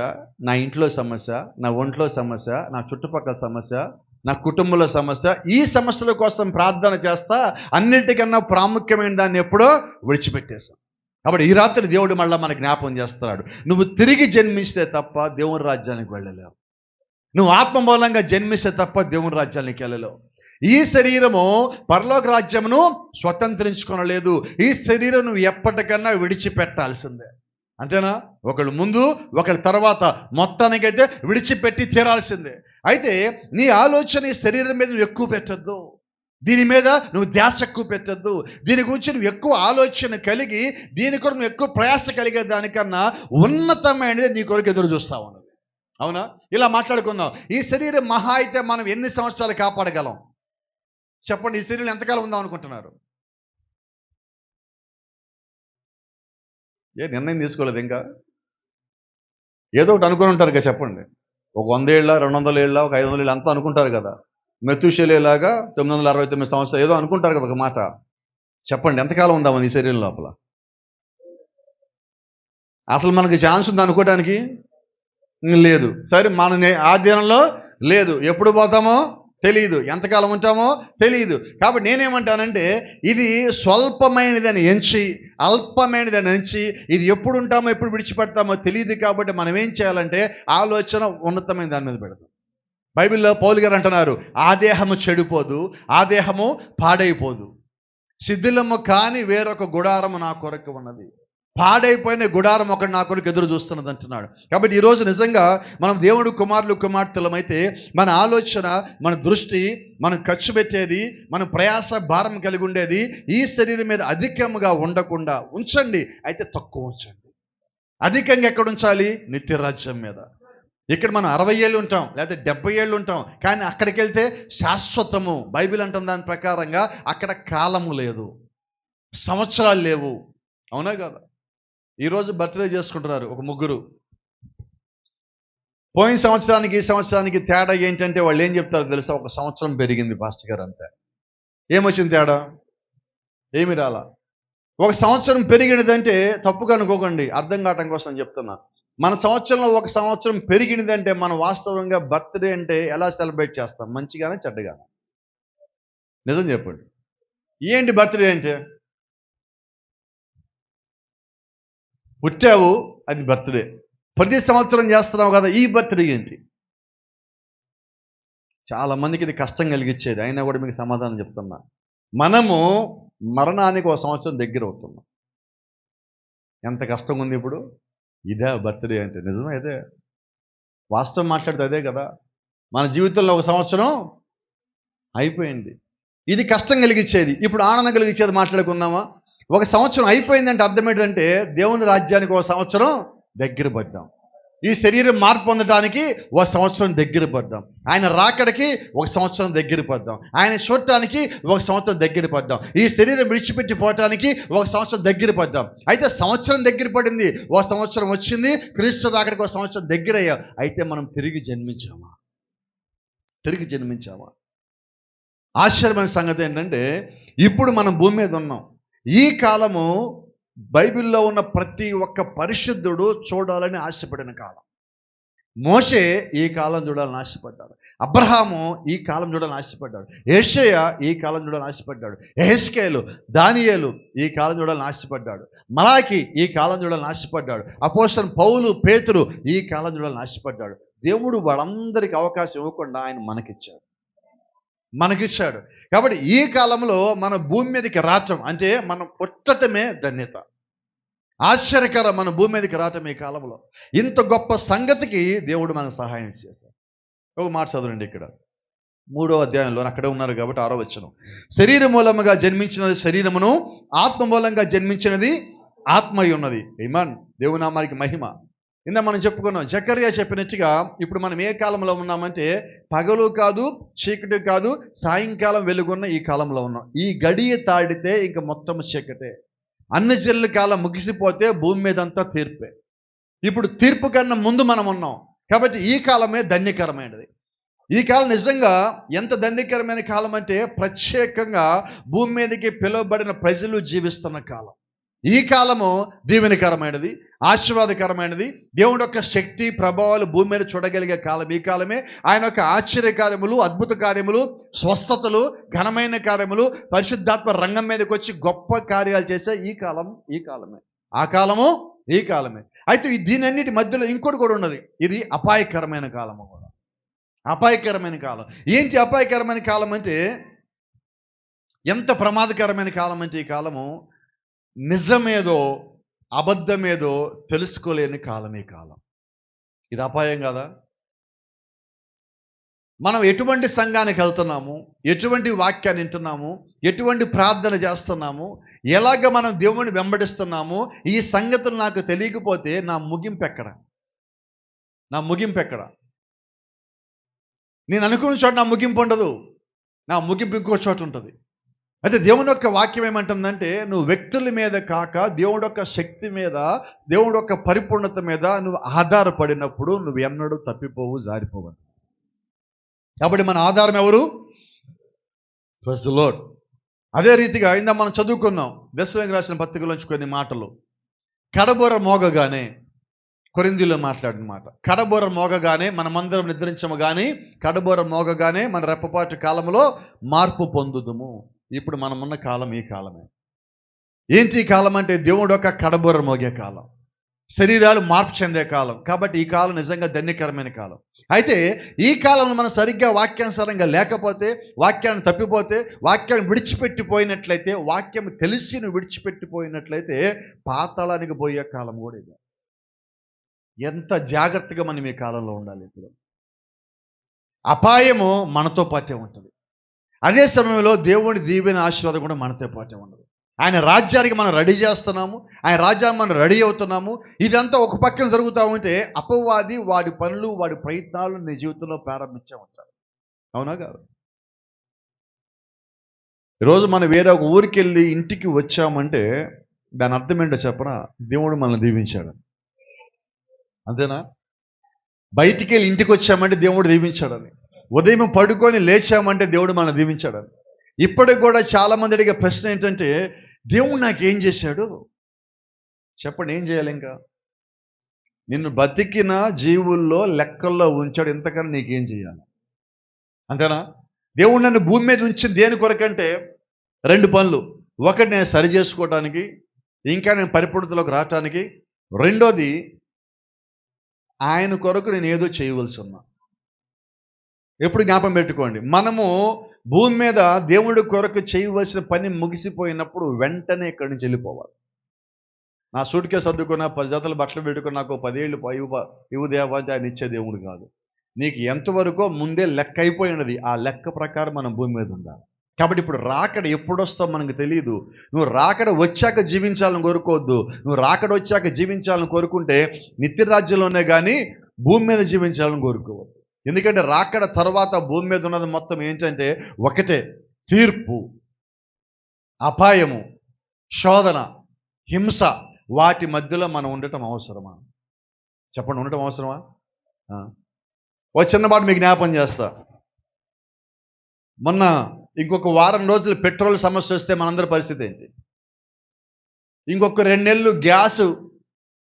నా ఇంట్లో సమస్య, నా ఒంట్లో సమస్య, నా చుట్టుపక్కల సమస్య, నా కుటుంబంలో సమస్య, ఈ సమస్యల కోసం ప్రార్థన చేస్తా అన్నిటికన్నా ప్రాముఖ్యమైన దాన్ని ఎప్పుడో విడిచిపెట్టేశాం. కాబట్టి ఈ రాత్రి దేవుడు మళ్ళీ మనకు జ్ఞాపకం చేస్తున్నాడు, నువ్వు తిరిగి జన్మిస్తే తప్ప దేవుని రాజ్యానికి వెళ్ళలేవు. నువ్వు ఆత్మ మూలంగా జన్మిస్తే తప్ప దేవుని రాజ్యానికి వెళ్ళలేవు. ఈ శరీరము పరలోక రాజ్యమును స్వతంత్రించుకొనలేదు. ఈ శరీరం నువ్వు ఎప్పటికన్నా విడిచిపెట్టాల్సిందే. అంతేనా? ఒకళ్ళు ముందు ఒకళ్ళ తర్వాత, మొత్తానికైతే విడిచిపెట్టి తీరాల్సిందే. అయితే నీ ఆలోచన ఈ శరీరం మీద నువ్వు ఎక్కువ పెట్టద్దు, దీని మీద నువ్వు ధ్యాస ఎక్కువ పెట్టద్దు, దీని గురించి నువ్వు ఎక్కువ ఆలోచన కలిగి దీని కొరకు నువ్వు ఎక్కువ ప్రయాస కలిగే దానికన్నా ఉన్నతమైనది నీ కొరకు ఎదురు చూస్తా ఉన్నది. అవునా? ఇలా మాట్లాడుకుందాం. ఈ శరీరం మహా అయితే మనం ఎన్ని సంవత్సరాలు కాపాడగలం చెప్పండి? ఈ శరీరం ఎంతకాలం ఉందాం అనుకుంటున్నారు? ఏ నిర్ణయం తీసుకోలేదు ఇంకా? ఏదో ఒకటి అనుకుని ఉంటారు కదా, చెప్పండి. ఒక 100 ఏళ్ళ, 200 ఏళ్ళ, ఒక 500 ఏళ్ళ అంతా అనుకుంటారు కదా. మెతుషెలేలాగా 969 సంవత్సరాలు ఏదో అనుకుంటారు కదా ఒక మాట. చెప్పండి, ఎంతకాలం ఉందామని ఈ శరీరం లోపల? అసలు మనకి ఛాన్స్ ఉంది అనుకోవడానికి లేదు. సరే, మన ఆ దినంలో లేదు, ఎప్పుడు పోతామో తెలియదు, ఎంతకాలం ఉంటామో తెలియదు. కాబట్టి నేనేమంటానంటే, ఇది స్వల్పమైనదని ఎంచి, అల్పమైనదని ఎంచి, ఇది ఎప్పుడు ఉంటామో ఎప్పుడు విడిచిపెడతామో తెలియదు. కాబట్టి మనం ఏం చేయాలంటే ఆలోచన ఉన్నతమైన దాని మీద పెడతాం. బైబిల్లో పౌలు గారు అంటున్నారు, ఆ దేహము చెడిపోదు, ఆ దేహము పాడైపోదు, శిథిలము కాని వేరొక గుడారము నా కొరకు ఉన్నది, పాడైపోయిన గుడారం ఒకటి నా కొరకు ఎదురు చూస్తున్నది అంటున్నాడు. కాబట్టి ఈరోజు నిజంగా మనం దేవుడు కుమారులు కుమార్తెలమైతే మన ఆలోచన, మన దృష్టి, మనం ఖర్చు పెట్టేది, మన ప్రయాస భారం కలిగి ఉండేది ఈ శరీరం మీద అధికముగా ఉండకుండా ఉంచండి. అయితే తక్కువ ఉంచండి. అధికంగా ఎక్కడ ఉంచాలి? నిత్యరాజ్యం మీద. ఇక్కడ మనం 60 ఏళ్ళు ఉంటాం, లేకపోతే 70 ఏళ్ళు ఉంటాం, కానీ అక్కడికి వెళ్తే శాశ్వతము. బైబిల్ అంటున్న దాని ప్రకారంగా అక్కడ కాలము లేదు, సంవత్సరాలు లేవు. అవునా కదా? ఈరోజు బర్త్డే చేసుకుంటున్నారు ఒక ముగ్గురు. పోయిన సంవత్సరానికి ఈ సంవత్సరానికి తేడా ఏంటంటే వాళ్ళు ఏం చెప్తారో తెలుసా? 1 సంవత్సరం పెరిగింది పాస్టర్ గారు, అంతే. ఏమొచ్చింది తేడా? ఏమి రాలా. 1 సంవత్సరం పెరిగినదంటే తప్పుగా అనుకోకండి, అర్థం కావటం కోసం చెప్తున్నా. మన సంవత్సరంలో 1 సంవత్సరం పెరిగినదంటే మనం వాస్తవంగా బర్త్డే అంటే ఎలా సెలబ్రేట్ చేస్తాం? మంచిగానే చెడ్డగానే? నిజం చెప్పండి. ఏంటి బర్త్డే అంటే? పుట్టావు, అది బర్త్డే. ప్రతి సంవత్సరం చేస్తున్నావు కదా, ఈ బర్త్డే ఏంటి? చాలా మందికి ఇది కష్టం కలిగించేది, అయినా కూడా మీకు సమాధానం చెప్తున్నా. మనము మరణానికి 1 సంవత్సరం దగ్గర అవుతున్నాం. ఎంత కష్టంగా ఉంది ఇప్పుడు. ఇదే బర్త్డే అంటే? నిజమే, ఇదే వాస్తవం. మాట్లాడితే అదే కదా. మన జీవితంలో 1 సంవత్సరం అయిపోయింది. ఇది కష్టం కలిగించేది. ఇప్పుడు ఆనందం కలిగించేది మాట్లాడుకుందామా? 1 సంవత్సరం అయిపోయిందంటే అర్థం ఏంటంటే దేవుని రాజ్యానికి 1 సంవత్సరం దగ్గర పడ్డాం. ఈ శరీరం మార్పు పొందడానికి 1 సంవత్సరం దగ్గర పడ్డాం. ఆయన రాకడికి 1 సంవత్సరం దగ్గర పడ్డాం. ఆయన చూడటానికి 1 సంవత్సరం దగ్గర పడ్డాం. ఈ శరీరం విడిచిపెట్టి పోవటానికి 1 సంవత్సరం దగ్గర పడ్డాం. అయితే సంవత్సరం దగ్గర పడింది, 1 సంవత్సరం వచ్చింది, క్రీస్తు రాకడికి 1 సంవత్సరం దగ్గర అయ్యాం. అయితే మనం తిరిగి జన్మించామా? తిరిగి జన్మించామా? ఆశ్చర్యమైన సంగతి ఏంటంటే, ఇప్పుడు మనం భూమి మీద ఉన్నాం. ఈ కాలము బైబిల్లో ఉన్న ప్రతి ఒక్క పరిశుద్ధుడు చూడాలని ఆశపడిన కాలం. మోషే ఈ కాలం చూడాలని ఆశపడ్డాడు. అబ్రహాము ఈ కాలం చూడాలని ఆశపడ్డాడు. యేషయ్య ఈ కాలం చూడాలని ఆశపడ్డాడు. యెహెజ్కేలు, దానియేలు ఈ కాలం చూడాలని ఆశపడ్డాడు. మలాకి ఈ కాలం చూడాలని ఆశపడ్డాడు. అపోస్తలుడు పౌలు, పేతురు ఈ కాలం చూడాలని ఆశపడ్డాడు. దేవుడు వాళ్ళందరికీ అవకాశం ఇవ్వకుండా ఆయన మనకిచ్చాడు. కాబట్టి ఈ కాలంలో మన భూమి మీదకి రావటం అంటే మనం పుట్టటమే ధన్యత. ఆశ్చర్యకరం మన భూమి మీదకి రావటం ఈ కాలంలో. ఇంత గొప్ప సంగతికి దేవుడు మనకు సహాయం చేశాడు. ఒక మాట చదవండి ఇక్కడ 3వ అధ్యాయంలో, అక్కడే ఉన్నారు కాబట్టి 6వ వచనం. శరీర మూలముగా జన్మించినది శరీరమును, ఆత్మ మూలంగా జన్మించినది ఆత్మయి ఉన్నది. ఆమేన్. దేవుని నామానికి మహిమ. ఇందా మనం చెప్పుకున్నాం, జకర్యా చెప్పినట్టుగా ఇప్పుడు మనం ఏ కాలంలో ఉన్నామంటే పగలు కాదు, చీకటి కాదు, సాయంకాలం వెలుగున్న ఈ కాలంలో ఉన్నాం. ఈ గడియ తాడితే ఇంక మొత్తం చీకటే. అన్ని జనుల కాలం ముగిసిపోతే భూమి మీద అంతా తీర్పే. ఇప్పుడు తీర్పు కన్నా ముందు మనం ఉన్నాం కాబట్టి ఈ కాలమే ధన్యకరమైనది. ఈ కాలం నిజంగా ఎంత ధన్యకరమైన కాలం అంటే ప్రత్యేకంగా భూమి మీదకి పిలువబడిన ప్రజలు జీవిస్తున్న కాలం. ఈ కాలము దీవెనకరమైనది, ఆశీర్వాదకరమైనది. దేవుడి యొక్క శక్తి ప్రభావాలు భూమి మీద చూడగలిగే కాలం ఈ కాలమే. ఆయన యొక్క ఆశ్చర్య కార్యములు, అద్భుత కార్యములు, స్వస్థతలు, ఘనమైన కార్యములు, పరిశుద్ధాత్మ రంగం మీదకి వచ్చి గొప్ప కార్యాలు చేసే ఈ కాలమే. ఆ కాలము ఈ కాలమే. అయితే దీని అన్నిటి మధ్యలో ఇంకోటి కూడా ఉన్నది. ఇది అపాయకరమైన కాలము కూడా. అపాయకరమైన కాలం. ఏంటి అపాయకరమైన కాలం అంటే, ఎంత ప్రమాదకరమైన కాలం అంటే ఈ కాలము నిజమేదో అబద్ధమేదో తెలుసుకోలేని కాలం ఈ కాలం. ఇది అపాయం కదా. మనం ఎటువంటి సంఘానికి వెళ్తున్నాము, ఎటువంటి వాక్యాన్ని వింటున్నాము, ఎటువంటి ప్రార్థన చేస్తున్నాము, ఎలాగ మనం దేవుణ్ణి వెంబడిస్తున్నాము, ఈ సంగతులు నాకు తెలియకపోతే నా ముగింపు ఎక్కడ? నేను అనుకున్న చోట నా ముగింపు ఉండదు. నా ముగింపు ఇంకో చోట ఉంటుంది. అయితే దేవుని యొక్క వాక్యం ఏమంటుందంటే, నువ్వు వ్యక్తుల మీద కాక దేవుడి యొక్క శక్తి మీద, దేవుడి యొక్క పరిపూర్ణత మీద నువ్వు ఆధారపడినప్పుడు నువ్వు ఎన్నడూ తప్పిపోవు, జారిపోవు. కాబట్టి మన ఆధారం ఎవరు? Praise the Lord. అదే రీతిగా ఇందా మనం చదువుకున్నాం దశలోకి రాసిన పత్రికలోంచి కొన్ని మాటలు. కడబోర మోగగానే, కొరింథీయులో మాట్లాడిన మాట, కడబోర మోగగానే మనమందరం నిద్రించము కానీ కడబోర మోగగానే మన రెప్పపాటు కాలంలో మార్పు పొందుదుము. ఇప్పుడు మనమున్న కాలం ఈ కాలమే. ఏంటి ఈ కాలం అంటే దేవుడు ఒక కడబోర మోగే కాలం, శరీరాలు మార్పు చెందే కాలం. కాబట్టి ఈ కాలం నిజంగా ధన్యకరమైన కాలం. అయితే ఈ కాలంలో మనం సరిగ్గా వాక్యానుసారంగా లేకపోతే, వాక్యాన్ని తప్పిపోతే, వాక్యాన్ని విడిచిపెట్టిపోయినట్లయితే, వాక్యం తెలిసి నువ్వు విడిచిపెట్టిపోయినట్లయితే పాతాళానికి పోయే కాలం కూడా ఇది. ఎంత జాగ్రత్తగా మనం ఈ కాలంలో ఉండాలి. ఇప్పుడు అపాయము మనతో పాటే ఉంటుంది. అదే సమయంలో దేవుడి దీవెన ఆశీర్వాదం కూడా మనతో పాటే ఉండదు. ఆయన రాజ్యానికి మనం రెడీ చేస్తున్నాము, ఆయన రాజ్యానికి మనం రెడీ అవుతున్నాము. ఇదంతా ఒక పక్కన జరుగుతూ ఉంటే అపవాది వాడి పనులు, వాడి ప్రయత్నాలు నీ జీవితంలో ప్రారంభించే ఉంటాడు. అవునా కాదు? ఈరోజు మనం వేరే ఒక ఊరికి వెళ్ళి ఇంటికి వచ్చామంటే దాని అర్థం ఏంటో చెప్పనా? దేవుడు మనల్ని దీవించాడు. అంతేనా? బయటికి వెళ్ళి ఇంటికి వచ్చామంటే దేవుడు దీవించాడని, ఉదయం పడుకొని లేచామంటే దేవుడు మనల్ని దీవించాడని. ఇప్పటికి కూడా చాలా మంది అడిగే ప్రశ్న ఏంటంటే, దేవుడు నాకేం చేశాడు? చెప్పండి, ఏం చేయాలి? ఇంకా నిన్ను బతికిన జీవుల్లో లెక్కల్లో ఉంచాడు, ఇంతకన్నా నీకేం చేయాలి? అంతేనా? దేవుడు నన్ను భూమి మీద ఉంచింది దేని కొరకంటే 2 పనులు. ఒకటి, నేను సరి చేసుకోవడానికి, ఇంకా నేను పరిపూర్ణతలోకి రావటానికి. రెండోది, ఆయన కొరకు నేను ఏదో చేయవలసి ఉన్నా. ఎప్పుడు జ్ఞాపకం పెట్టుకోండి, మనము భూమి మీద దేవుడి కొరకు చేయవలసిన పని ముగిసిపోయినప్పుడు వెంటనే ఇక్కడి నుంచి వెళ్ళిపోవాలి. నా సూట్ కేసు సర్దుకున్న 10 జతలు బట్టలు పెట్టుకుని నాకు 10 ఏళ్ళు ఇవ్వు దేవా అంటే ఆయన ఇచ్చే దేవుడు కాదు. నీకు ఎంతవరకో ముందే లెక్క అయిపోయినది. ఆ లెక్క ప్రకారం మనం భూమి మీద ఉండాలి. కాబట్టి ఇప్పుడు రాకడ ఎప్పుడొస్తో మనకు తెలియదు. నువ్వు రాకడ వచ్చాక జీవించాలని కోరుకోవద్దు. నువ్వు రాకడ వచ్చాక జీవించాలని కోరుకుంటే నిత్య రాజ్యంలోనే కానీ భూమి మీద జీవించాలని కోరుకోవద్దు. ఎందుకంటే రాకడ తర్వాత భూమి మీద ఉన్నది మొత్తం ఏంటంటే ఒకటే, తీర్పు, అపాయము, శోధన, హింస. వాటి మధ్యలో మనం ఉండటం అవసరమా? చెప్పండి, ఉండటం అవసరమా? ఒక చిన్న మాట మీకు జ్ఞాపం చేస్తా. మొన్న ఇంకొక వారం రోజులు పెట్రోల్ సమస్య వస్తే మనందరి పరిస్థితి ఏంటి? ఇంకొక 2 నెలలు గ్యాస్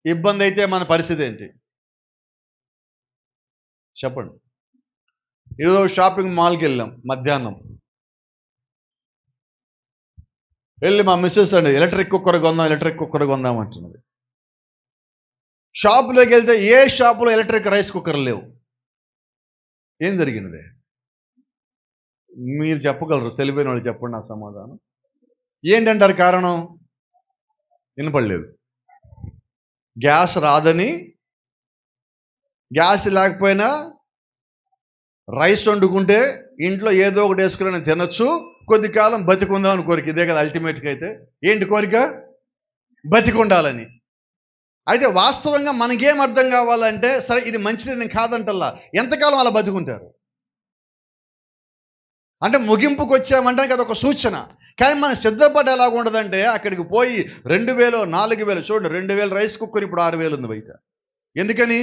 ఇబ్బంది అయితే మన పరిస్థితి ఏంటి? చెప్పండి. ఈరోజు షాపింగ్ మాల్కి వెళ్ళాం మధ్యాహ్నం. వెళ్ళి మా మిస్సెస్ అండి ఎలక్ట్రిక్ కుక్కర్ కొందాం అంటున్నది. షాపులోకి వెళ్తే ఏ షాపులో ఎలక్ట్రిక్ రైస్ కుక్కర్ లేవు. ఏం జరిగినది? మీరు చెప్పగలరు, తెలివైన వాళ్ళు చెప్పండి నా సమాధానం. ఏంటంటారు కారణం? వినపడలేదు. గ్యాస్ రాదని, గ్యాస్ లేకపోయినా రైస్ వండుకుంటే ఇంట్లో ఏదో ఒకటి వేసుకుని తినొచ్చు, కొద్ది కాలం బతికుందామని కోరిక. ఇదే కదా అల్టిమేట్గా. అయితే ఏంటి కోరిక? బతికుండాలని. అయితే వాస్తవంగా మనకేం అర్థం కావాలంటే, సరే ఇది మంచిది నేను కాదంటల్లా, ఎంతకాలం అలా బతుకుంటారు అంటే ముగింపుకు వచ్చామంటే అది ఒక సూచన. కానీ మన సిద్ధపడి ఎలాగ ఉండదంటే, అక్కడికి పోయి 2000 4000 చూడండి, 2000 రైస్ కుక్కర్ ఇప్పుడు 6000 ఉంది బయట. ఎందుకని?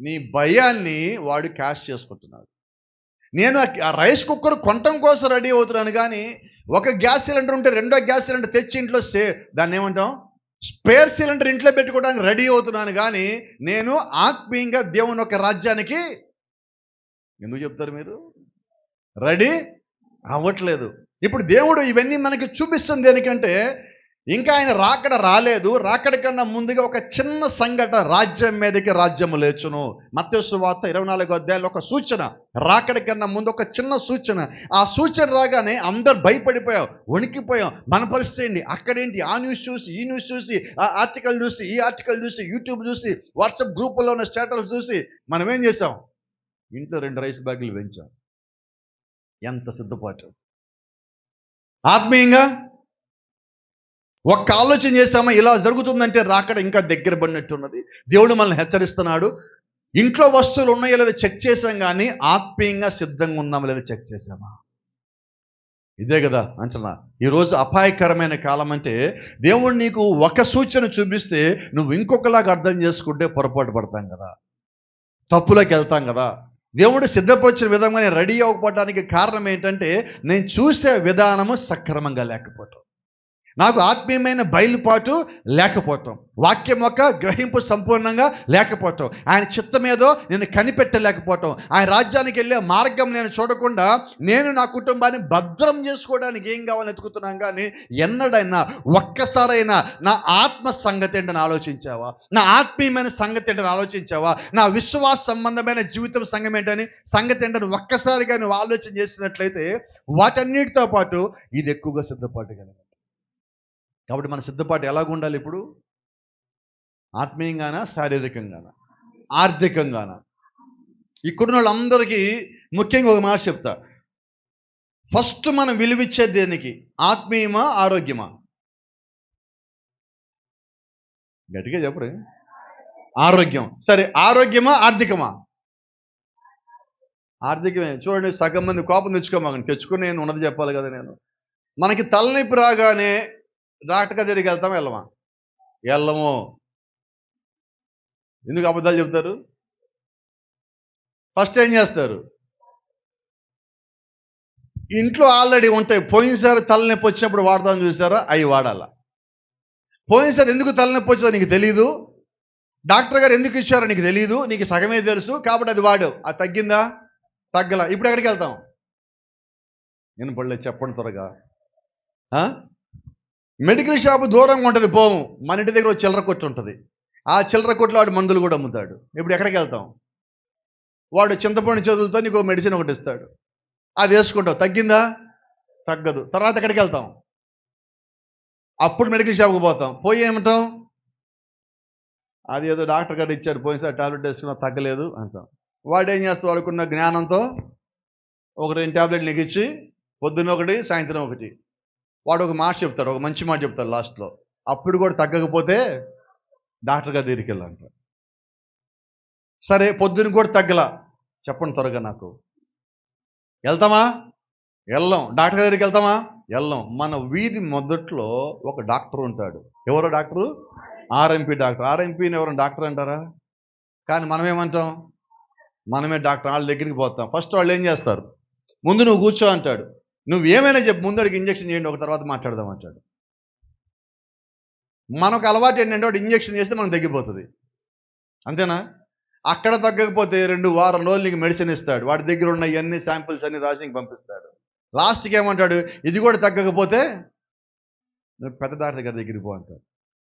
నీ భయాన్ని వాడు క్యాష్ చేసుకుంటున్నాడు. నేను ఆ రైస్ కుక్కర్ కొనటం కోసం రెడీ అవుతున్నాను, కానీ ఒక గ్యాస్ సిలిండర్ ఉంటే రెండో గ్యాస్ సిలిండర్ తెచ్చి ఇంట్లో దాన్ని ఏమంటాం, స్పేర్ సిలిండర్ ఇంట్లో పెట్టుకోవడానికి రెడీ అవుతున్నాను. కానీ నేను ఆత్మీయంగా దేవుని ఒక రాజ్యానికి ఎందుకు చెప్తారు మీరు రెడీ అవ్వట్లేదు. ఇప్పుడు దేవుడు ఇవన్నీ మనకి చూపిస్తుంది దేనికంటే, ఇంకా ఆయన రాకడ రాలేదు. రాకడ కన్నా ముందుగా ఒక చిన్న సంఘటన, రాజ్యం మీదకి రాజ్యము లేచును. మత్తయి సువార్త 24వ అధ్యాయంలో ఒక సూచన, రాకడ కన్నా ముందు ఒక చిన్న సూచన. ఆ సూచన రాగానే అందరు భయపడిపోయాం, వణికిపోయాం. మన పరిస్థితి ఏంటి, అక్కడేంటి, ఆ న్యూస్ చూసి ఈ న్యూస్ చూసి, ఆ ఆర్టికల్ చూసి ఈ ఆర్టికల్ చూసి, యూట్యూబ్ చూసి, వాట్సాప్ గ్రూపుల్లో ఉన్న స్టేటస్ చూసి మనం ఏం చేసాం? ఇంట్లో 2 రైస్ బ్యాగులు పెంచాం. ఎంత సిద్ధపాటు! ఆత్మీయంగా ఒక్క ఆలోచన చేస్తామా, ఇలా జరుగుతుందంటే రాకడ ఇంకా దగ్గర పడినట్టున్నది. దేవుడు మనల్ని హెచ్చరిస్తున్నాడు. ఇంట్లో వస్తువులు ఉన్నాయో లేదో చెక్ చేసాం, కానీ ఆత్మీయంగా సిద్ధంగా ఉన్నామో లేదో చెక్ చేసామా? ఇదే కదా అంటున్నా. ఈరోజు అపాయకరమైన కాలం. అంటే దేవుడు నీకు ఒక సూచన చూపిస్తే నువ్వు ఇంకొకలాగా అర్థం చేసుకుంటే పొరపాటు పడతాం కదా, తప్పులోకి వెళ్తాం కదా. దేవుడు సిద్ధపరిచిన విధంగా నేను రెడీ అవ్వకపోవడానికి కారణం ఏంటంటే, నేను చూసే విధానము సక్రమంగా లేకపోవటం, నాకు ఆత్మీయమైన బయలుపాటు లేకపోవటం, వాక్యం యొక్క గ్రహింపు సంపూర్ణంగా లేకపోవటం, ఆయన చిత్తమేదో నేను కనిపెట్టలేకపోవటం, ఆయన రాజ్యానికి వెళ్ళే మార్గం నేను చూడకుండా నేను నా కుటుంబాన్ని భద్రం చేసుకోవడానికి ఏం కావాలని ఎతుకుతున్నాం. కానీ ఎన్నడైనా ఒక్కసారైనా నా ఆత్మ సంగతి ఏంటని ఆలోచించావా? నా ఆత్మీయమైన సంగతి ఏంటని ఆలోచించావా? నా విశ్వాస సంబంధమైన జీవితం సంగతి ఏంటని ఒక్కసారిగా నువ్వు ఆలోచన చేసినట్లయితే వాటన్నిటితో పాటు ఇది ఎక్కువగా సిద్ధపాటు కలిగి. కాబట్టి మన సిద్ధపాటు ఎలాగ ఉండాలి? ఇప్పుడు ఆత్మీయంగానా, శారీరకంగానా, ఆర్థికంగానా? ఇక్కడున్న వాళ్ళందరికీ ముఖ్యంగా ఒక మాట చెప్తా. ఫస్ట్ మనం విలువిచ్చే దేనికి? ఆత్మీయమా, ఆరోగ్యమా? గట్టిగా చెప్పరు. ఆరోగ్యం. సరే, ఆరోగ్యమా, ఆర్థికమా? ఆర్థికమే. చూడండి, సగం మంది కోపం తెచ్చుకుని నేను ఉన్నది చెప్పాలి కదా. మనకి తలనొప్పి రాగానే డాక్టర్ దగ్గరికి వెళ్తామా, వెళ్ళమా? వెళ్ళము. ఎందుకు అబద్ధాలు చెప్తారు? ఫస్ట్ ఏం చేస్తారు? ఇంట్లో ఆల్రెడీ ఉంటాయి. పోయినసారి తలనొప్పి వచ్చినప్పుడు వాడదాం చూసారా, అవి వాడాలా. పోయినసారి ఎందుకు తలనొప్పి వచ్చిందో నీకు తెలీదు, డాక్టర్ గారు ఎందుకు ఇచ్చారో నీకు తెలీదు, నీకు సగమే తెలుసు, కాబట్టి అది వాడు. అది తగ్గిందా? తగ్గల. ఇప్పుడు ఎక్కడికి వెళ్తాం? నేను పడలేదు, చెప్పండి త్వరగా. మెడికల్ షాపు దూరంగా ఉంటుంది, పోము. మన ఇంటి దగ్గర ఒక చిల్లర కొట్టు ఉంటుంది, ఆ చిల్లర కొట్టులో వాడు మందులు కూడా అమ్ముతాడు. ఇప్పుడు ఎక్కడికి వెళ్తాం? వాడు చింతపండు చేతులతో నీకు మెడిసిన్ ఒకటి ఇస్తాడు, అది వేసుకుంటావు. తగ్గిందా? తగ్గదు. తర్వాత ఎక్కడికి వెళ్తాం? అప్పుడు మెడికల్ షాప్కి పోతాం. పోయి ఏమంటాం? అది ఏదో డాక్టర్ గారు ఇచ్చారు, పోయినసారి టాబ్లెట్ వేసుకున్నా తగ్గలేదు అంటాం. వాడు ఏం చేస్తాడు? వాడుకున్న జ్ఞానంతో ఒక 2 టాబ్లెట్లు నీకు ఇచ్చి, పొద్దున్న ఒకటి, సాయంత్రం ఒకటి. వాడు ఒక మాట చెప్తాడు, ఒక మంచి మాట చెప్తాడు లాస్ట్లో. అప్పుడు కూడా తగ్గకపోతే డాక్టర్ గారి దగ్గరికి వెళ్ళాలంట. సరే, పొద్దున్న కూడా తగ్గల, చెప్పండి త్వరగా నాకు. వెళ్తామా? వెళ్ళం. డాక్టర్ దగ్గరికి వెళ్తామా? వెళ్ళం. మన వీధి మొదట్లో ఒక డాక్టర్ ఉంటాడు. ఎవరో డాక్టరు? RMP doctor. ఆర్ఎంపీని ఎవరైనా డాక్టర్ అంటారా? కానీ మనం ఏమంటాం? మనమే డాక్టర్. వాళ్ళ దగ్గరికి పోతాం. ఫస్ట్ వాళ్ళు ఏం చేస్తారు? ముందు నువ్వు కూర్చో అంటాడు. నువ్వు ఏమైనా చెప్పు, ముందు అడిగి ఇంజక్షన్ చేయండి, ఒక తర్వాత మాట్లాడదాం అంటాడు. మనకు అలవాటు ఏంటంటే వాడు ఇంజక్షన్ చేస్తే మనం తగ్గిపోతుంది, అంతేనా? అక్కడ తగ్గకపోతే 2 వారం రోజులు నీకు మెడిసిన్ ఇస్తాడు. వాడి దగ్గర ఉన్న ఇవన్నీ శాంపిల్స్ అన్ని రాసి నీకు పంపిస్తాడు. లాస్ట్కి ఏమంటాడు, ఇది కూడా తగ్గకపోతే నువ్వు పెద్ద డాక్టర్ దగ్గరికి పో అంటాడు.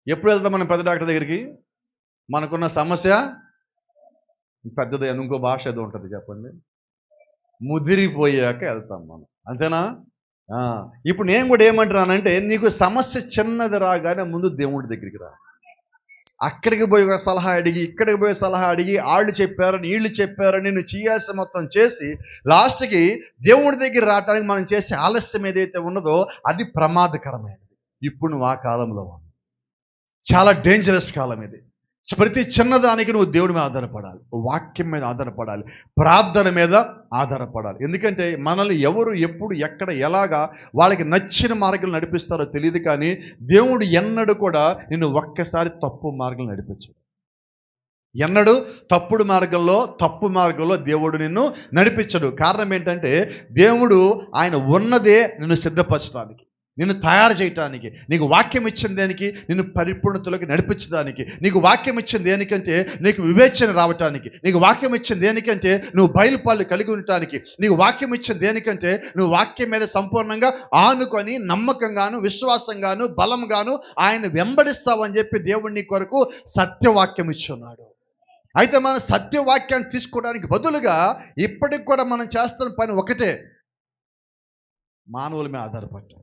ఎప్పుడు వెళ్తాం మనం పెద్ద డాక్టర్ దగ్గరికి? మనకున్న సమస్య పెద్దది అని ఇంకో భాష ఏదో ఉంటుంది చెప్పండి, ముదిరిపోయాక వెళ్తాం మనం, అంతేనా? ఇప్పుడు నేను కూడా ఏమంటున్నానంటే, నీకు సమస్య చిన్నది రాగానే ముందు దేవుడి దగ్గరికి రా. అక్కడికి పోయి ఒక సలహా అడిగి, ఇక్కడికి పోయి సలహా అడిగి, వాళ్ళు చెప్పారని వీళ్ళు చెప్పారని నువ్వు చేయాల్సిన మొత్తం చేసి లాస్ట్కి దేవుడి దగ్గర రావడానికి మనం చేసే ఆలస్యం ఏదైతే ఉన్నదో అది ప్రమాదకరమైనది. ఇప్పుడు నువ్వు ఆ కాలంలో ఉన్నావు. చాలా డేంజరస్ కాలం ఇది. ప్రతి చిన్నదానికి నువ్వు దేవుడి మీద ఆధారపడాలి, వాక్యం మీద ఆధారపడాలి, ప్రార్థన మీద ఆధారపడాలి. ఎందుకంటే మనల్ని ఎవరు ఎప్పుడు ఎక్కడ ఎలాగా వాళ్ళకి నచ్చిన మార్గం నడిపిస్తారో తెలియదు, కానీ దేవుడు ఎన్నడూ కూడా నిన్ను ఒక్కసారి తప్పు మార్గం నడిపించడు. ఎన్నడూ తప్పు మార్గంలో దేవుడు నిన్ను నడిపించడు. కారణం ఏంటంటే దేవుడు ఆయన ఉన్నదే నిన్ను సిద్ధపరచడానికి, నిన్ను తయారు చేయటానికి, నీకు వాక్యం ఇచ్చిన దేనికి, నిన్ను పరిపూర్ణతలోకి నడిపించడానికి. నీకు వాక్యం ఇచ్చిన దేనికంటే నీకు వివేచన రావటానికి. నీకు వాక్యం ఇచ్చిన దేనికంటే నువ్వు బయలుపాలు కలిగి ఉండటానికి. నీకు వాక్యం ఇచ్చిన దేనికంటే నువ్వు వాక్యం మీద సంపూర్ణంగా ఆనుకొని నమ్మకంగాను, విశ్వాసంగాను, బలంగాను ఆయన వెంబడిస్తావని చెప్పి దేవుడు నీ కొరకు సత్యవాక్యం ఇచ్చున్నాడు. అయితే మన సత్యవాక్యాన్ని తీసుకోవడానికి బదులుగా ఇప్పటికి కూడా మనం చేస్తున్న పని ఒకటే, మానవుల మీద ఆధారపడ్డాం.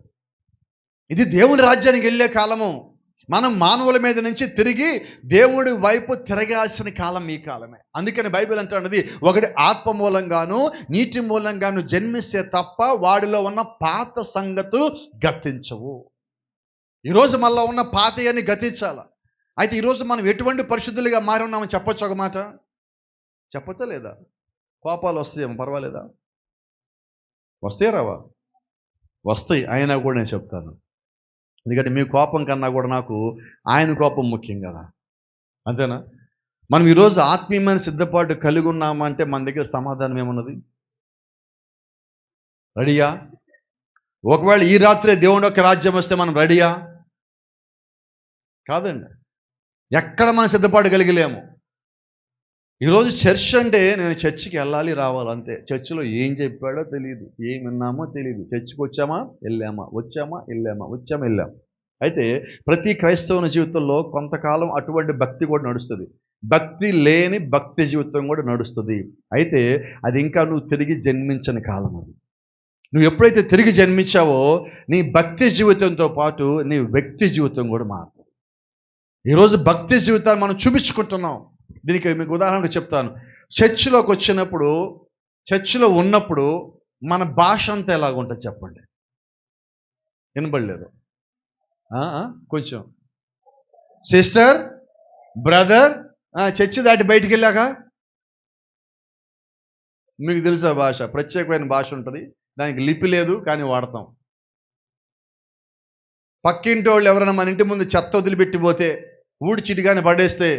ఇది దేవుని రాజ్యానికి వెళ్ళే కాలము. మనం మానవుల మీద నుంచి తిరిగి దేవుడి వైపు తిరగాల్సిన కాలం ఈ కాలమే. అందుకని బైబిల్ అంటున్నది, ఒకటి ఆత్మ మూలంగాను నీటి మూలంగాను జన్మిస్తే తప్ప వాడిలో ఉన్న పాత సంగతులు గతించవు. ఈరోజు మనలో ఉన్న పాతయన్ని గతించాల. అయితే ఈరోజు మనం ఎటువంటి పరిశుద్ధులుగా మారి ఉన్నామని చెప్పొచ్చు. ఒక మాట చెప్పొచ్చా లేదా? కోపాలు వస్తాయేమో, పర్వాలేదా? వస్తాయి రావా? వస్తాయి. అయినా కూడా నేను చెప్తాను, ఎందుకంటే మీ కోపం కన్నా కూడా నాకు ఆయన కోపం ముఖ్యం కదా, అంతేనా? మనం ఈరోజు ఆత్మీయమైన సిద్ధపాటు కలిగి ఉన్నామంటే మన దగ్గర సమాధానం ఏమున్నది? రెడీయా? ఒకవేళ ఈ రాత్రే దేవుని యొక్క రాజ్యం వస్తే మనం రెడీయా? కాదండి. ఎక్కడ మనం సిద్ధపాటు కలిగలేము. ఈరోజు చర్చ్ అంటే నేను చర్చికి వెళ్ళాలి రావాలి అంతే. చర్చిలో ఏం చెప్పాడో తెలియదు, ఏం విన్నామో తెలియదు. చర్చికి వచ్చామా వెళ్ళామా, వచ్చామా వెళ్ళామా. అయితే ప్రతి క్రైస్తవుని జీవితంలో కొంతకాలం అటువంటి భక్తి కూడా నడుస్తుంది, భక్తి లేని భక్తి జీవితం కూడా నడుస్తుంది. అయితే అది ఇంకా నువ్వు తిరిగి జన్మించని కాలం. అది నువ్వు ఎప్పుడైతే తిరిగి జన్మించావో నీ భక్తి జీవితంతో పాటు నీ వ్యక్తి జీవితం కూడా మారుతుంది. ఈరోజు భక్తి జీవితాన్ని మనం చూపించుకుంటున్నాం. దీనికి మీకు ఉదాహరణకు చెప్తాను. చర్చిలో ఉన్నప్పుడు మన భాష అంతా ఎలాగుంటుంది చెప్పండి? వినబడలేదు కొంచెం. సిస్టర్, బ్రదర్, చర్చి దాటి బయటికి వెళ్ళాక మీకు తెలుసా భాష? ప్రత్యేకమైన భాష ఉంటుంది, దానికి లిపి లేదు కానీ వాడతాం. పక్కింటి వాళ్ళు ఎవరైనా మన ఇంటి ముందు చెత్త వదిలిపెట్టిపోతే ఊడి చిటిగాని పడేస్తే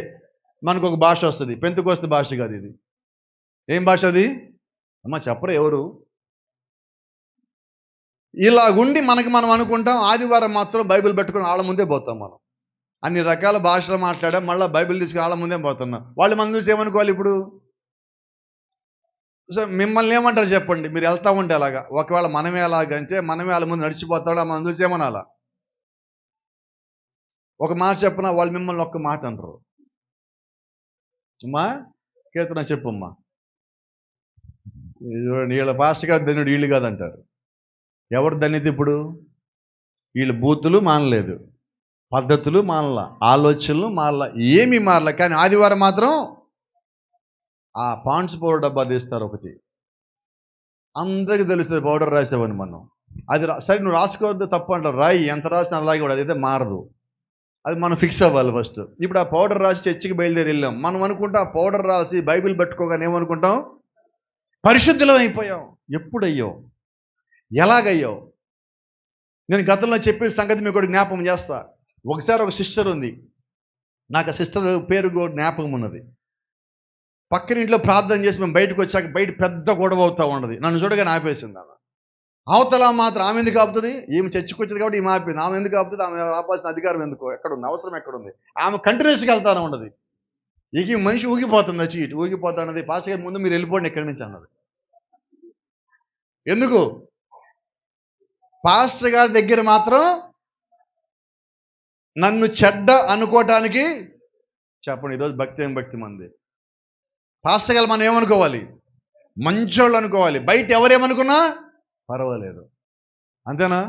మనకు ఒక భాష వస్తుంది. పెంతెకోస్తు భాష కాదు ఇది. ఏం భాష అది? అమ్మ చెప్పరు ఎవరు? ఇలాగుండి మనకి మనం అనుకుంటాం ఆదివారం మాత్రం బైబిల్ పెట్టుకుని వాళ్ళ ముందే పోతాం. మనం అన్ని రకాల భాషలు మాట్లాడాం, మళ్ళీ బైబిల్ తీసుకుని వాళ్ళ ముందే పోతున్నాం. వాళ్ళు మనం చూసి ఏమనుకోవాలి ఇప్పుడు? సో మిమ్మల్ని ఏమంటారు చెప్పండి? మీరు వెళ్తా ఉంటే అలాగా, ఒకవేళ మనమే అలాగంటే మనమే వాళ్ళ ముందు నడిచిపోతాడు, మనం చూసి ఏమనాలా? ఒక మాట చెప్పినా వాళ్ళు మిమ్మల్ని ఒక్క మాట అంటారు. అమ్మా కీర్తన చెప్పమ్మా, వీళ్ళ భాష కాదు ధన్యుడు, వీళ్ళు కాదంటారు. ఎవరు ధన్యత ఇప్పుడు? వీళ్ళు బూతులు మానలేదు, పద్ధతులు మానలా, ఆలోచనలు మానలా, ఏమీ మారలా. కానీ ఆదివారం మాత్రం ఆ పాండ్స్ పౌడర్ డబ్బా తీస్తారు ఒకటి, అందరికీ తెలుస్తుంది పౌడర్ రాసావని. మనం అది సరే నువ్వు రాసుకోవద్దు తప్పు అంటారు, రాయి ఎంత రాసినా అలాగే కూడా అదైతే మారదు. అది మనం ఫిక్స్ అవ్వాలి ఫస్ట్. ఇప్పుడు ఆ పౌడర్ రాసి చర్చికి బయలుదేరి వెళ్ళాం. మనం అనుకుంటాం ఆ పౌడర్ రాసి బైబిల్ పెట్టుకోగానే ఏమనుకుంటాం? పరిశుద్ధులం అయిపోయాం. ఎప్పుడయ్యో? ఎలాగయ్యో? నేను గతంలో చెప్పిన సంగతి మీకు జ్ఞాపకం చేస్తా. ఒకసారి ఒక సిస్టర్ ఉంది, నాకు ఆ సిస్టర్ పేరు జ్ఞాపకం ఉన్నది. పక్కన ఇంట్లో ప్రార్థన చేసి మేము బయటకు వచ్చాక బయట పెద్ద గొడవ అవుతూ ఉన్నది. నన్ను చూడగానే ఆపేసింది ఆమె. అవతల మాత్రం ఆమె ఎందుకు ఆపుతుంది? ఈమె చర్చికి వచ్చింది కాబట్టి ఈమె ఆపింది. ఆమె ఎందుకు ఆపుతుంది? ఆమె ఆపాల్సిన అధికారం ఎందుకు? ఎక్కడుంది? అవసరం ఎక్కడుంది? ఆమె కంటిన్యూస్గా వెళ్తానే ఉండదు. ఇక ఈ మనిషి ఊగిపోతుంది, వచ్చి ఇటు ఊగిపోతున్నది. పాస్టర్ గారి ముందు మీరు వెళ్ళిపోండి ఇక్కడి నుంచి అన్నది. ఎందుకు? పాస్టర్ గారి దగ్గర మాత్రం నన్ను చెడ్డ అనుకోవటానికి. చెప్పండి, ఈరోజు భక్తి ఏం భక్తి మంది. పాస్టర్ గారు మనం ఏమనుకోవాలి? మంచోళ్ళు అనుకోవాలి. బయట ఎవరేమనుకున్నా పర్వాలేదు, అంతేనా?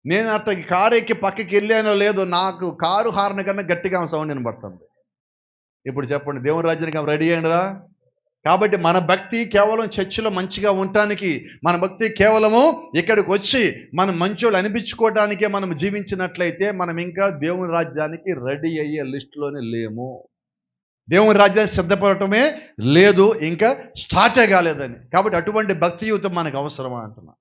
నేను అతనికి కారు ఎక్కి పక్కకి వెళ్ళానో లేదో, నాకు కారు హార్న్ కన్నా గట్టిగా సౌండ్ వినబడుతుంది. ఇప్పుడు చెప్పండి, దేవుని రాజ్యానికి రెడీ అయ్యిందా? కాబట్టి మన భక్తి కేవలం చర్చిలో మంచిగా ఉండటానికి, మన భక్తి కేవలము ఇక్కడికి వచ్చి మనం మంచోళ్ళు అనిపించుకోవడానికే మనం జీవించినట్లయితే మనం ఇంకా దేవుని రాజ్యానికి రెడీ అయ్యే లిస్టులోనే లేము. దేవుని రాజ్యాన్ని సిద్ధపడటమే లేదు, ఇంకా స్టార్టే కాలేదని. కాబట్టి అటువంటి భక్తి జీవితం మనకు అవసరమా అంటున్నా.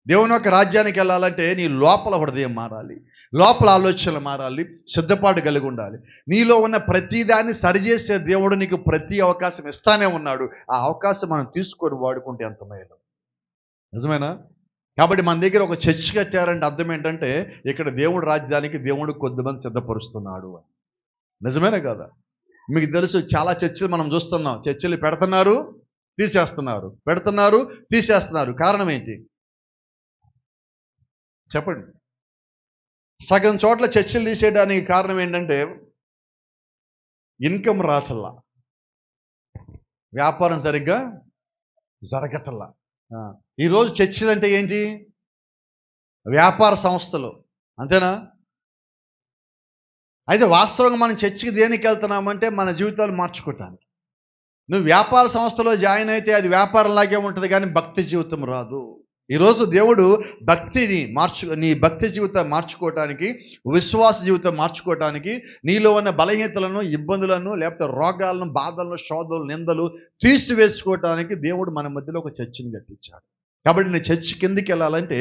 దేవుని యొక్క రాజ్యానికి వెళ్ళాలంటే నీ లోపల హృదయం మారాలి, లోపల ఆలోచనలు మారాలి, సిద్ధపాటు కలిగి ఉండాలి. నీలో ఉన్న ప్రతిదాన్ని సరిచేసే దేవుడు నీకు ప్రతి అవకాశం ఇస్తానే ఉన్నాడు. ఆ అవకాశం మనం తీసుకొని వాడుకుంటే ఎంత మేలు, నిజమేనా? కాబట్టి మన దగ్గర ఒక చర్చ్ కట్టారంటే అర్థం ఏంటంటే ఇక్కడ దేవుడు రాజ్యానికి దేవుడు కొద్దిమంది సిద్ధపరుస్తున్నాడు అని. నిజమేనా కదా? మీకు తెలుసు, చాలా చర్చిలు మనం చూస్తున్నాం, చర్చిలు పెడుతున్నారు, తీసేస్తున్నారు, పెడుతున్నారు, తీసేస్తున్నారు. కారణం ఏంటి చెప్పండి? సగం చోట్ల చర్చిలు తీసేయడానికి కారణం ఏంటంటే ఇన్కమ్ రావట్లా, వ్యాపారం సరిగ్గా జరగటల్లా. ఈరోజు చర్చిలు అంటే ఏంటి? వ్యాపార సంస్థలు, అంతేనా? అయితే వాస్తవంగా మనం చర్చికి దేనికి వెళ్తున్నామంటే మన జీవితాలు మార్చుకోవటానికి. నువ్వు వ్యాపార సంస్థలో జాయిన్ అయితే అది వ్యాపారంలాగే ఉంటుంది, కానీ భక్తి జీవితం రాదు. ఈరోజు దేవుడు భక్తిని నీ భక్తి జీవితం మార్చుకోవటానికి, విశ్వాస జీవితం మార్చుకోవటానికి, నీలో ఉన్న బలహీనతలను, ఇబ్బందులను, లేకపోతే రోగాలను, బాధలను, శోధనలు, నిందలు తీసివేసుకోవటానికి దేవుడు మన మధ్యలో ఒక చర్చిని కట్టించాడు. కాబట్టి నేను చర్చి కిందికి వెళ్ళాలంటే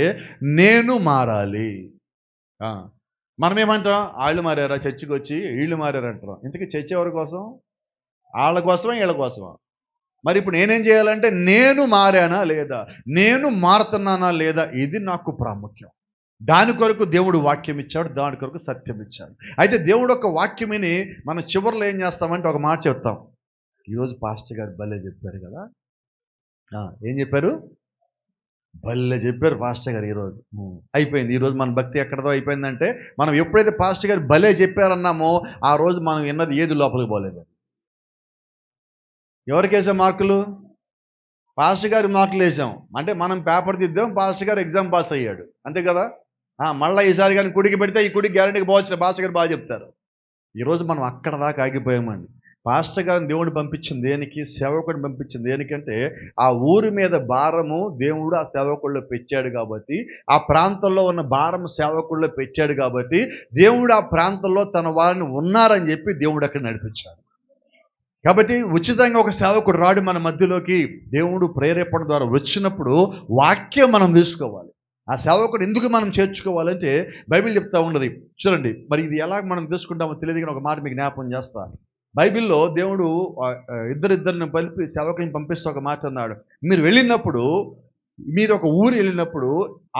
నేను మారాలి. మనం ఏమంటాం? వాళ్ళు మారారా చర్చికి వచ్చి, వీళ్ళు మారారంటాం. ఇంతకీ చర్చ ఎవరి కోసం? వాళ్ళ కోసమా వీళ్ళ కోసమా? మరి ఇప్పుడు నేనేం చేయాలంటే నేను మారానా లేదా, నేను మారుతున్నానా లేదా, ఇది నాకు ప్రాముఖ్యం. దాని కొరకు దేవుడు వాక్యం ఇచ్చాడు, దాని కొరకు సత్యం ఇచ్చాడు. అయితే దేవుడు ఒక వాక్యమిని మనం చివరిలో ఏం చేస్తామంటే ఒక మాట చెప్తాం. ఈరోజు పాస్టర్ గారు భలే చెప్పారు కదా. ఏం చెప్పారు? భలే చెప్పారు పాస్టర్ గారు ఈరోజు. అయిపోయింది. ఈరోజు మన భక్తి ఎక్కడదో అయిపోయిందంటే మనం ఎప్పుడైతే పాస్టర్ గారు భలే చెప్పారన్నామో ఆ రోజు మనం విన్నది ఏది లోపలికి పోలేదు. ఎవరికి వేసాం మార్కులు? పాస్టర్ గారికి మార్కులు వేసాం అంటే మనం పేపర్ దిద్దాం, పాస్టర్ గారు ఎగ్జామ్ పాస్ అయ్యాడు, అంతే కదా. మళ్ళీ ఈసారి కానీ కుడికి పెడితే ఈ కుడికి గ్యారెంటీకి పోవచ్చు, పాస్టర్ గారు బాగా చెప్తారు. ఈరోజు మనం అక్కడ దాకా ఆగిపోయామండి. పాస్టర్ గారిని దేవుడు పంపించింది దేనికి? సేవకుడిని పంపించింది దేనికంటే ఆ ఊరి మీద భారము దేవుడు ఆ సేవకుల్లో పెట్టాడు కాబట్టి, ఆ ప్రాంతంలో ఉన్న భారము సేవకుల్లో పెట్టాడు కాబట్టి దేవుడు ఆ ప్రాంతంలో తన వారిని ఉన్నారని చెప్పి దేవుడు అక్కడ నడిపించాడు. కాబట్టి ఉచితంగా ఒక సేవకుడు రాడు మన మధ్యలోకి. దేవుడు ప్రేరేపణ ద్వారా వచ్చినప్పుడు వాక్యం మనం తీసుకోవాలి. ఆ సేవకుడు ఎందుకు మనం చేర్చుకోవాలంటే బైబిల్ చెప్తా ఉన్నది. చూడండి, మరి ఇది ఎలా మనం తీసుకుంటామో తెలియదు, కానీ ఒక మాట మీకు జ్ఞాపకం చేస్తా. బైబిల్లో దేవుడు ఇద్దరిని సేవకుని పంపిస్తూ ఒక మాట అన్నాడు. మీరు వెళ్ళినప్పుడు, మీరు ఒక ఊరు వెళ్ళినప్పుడు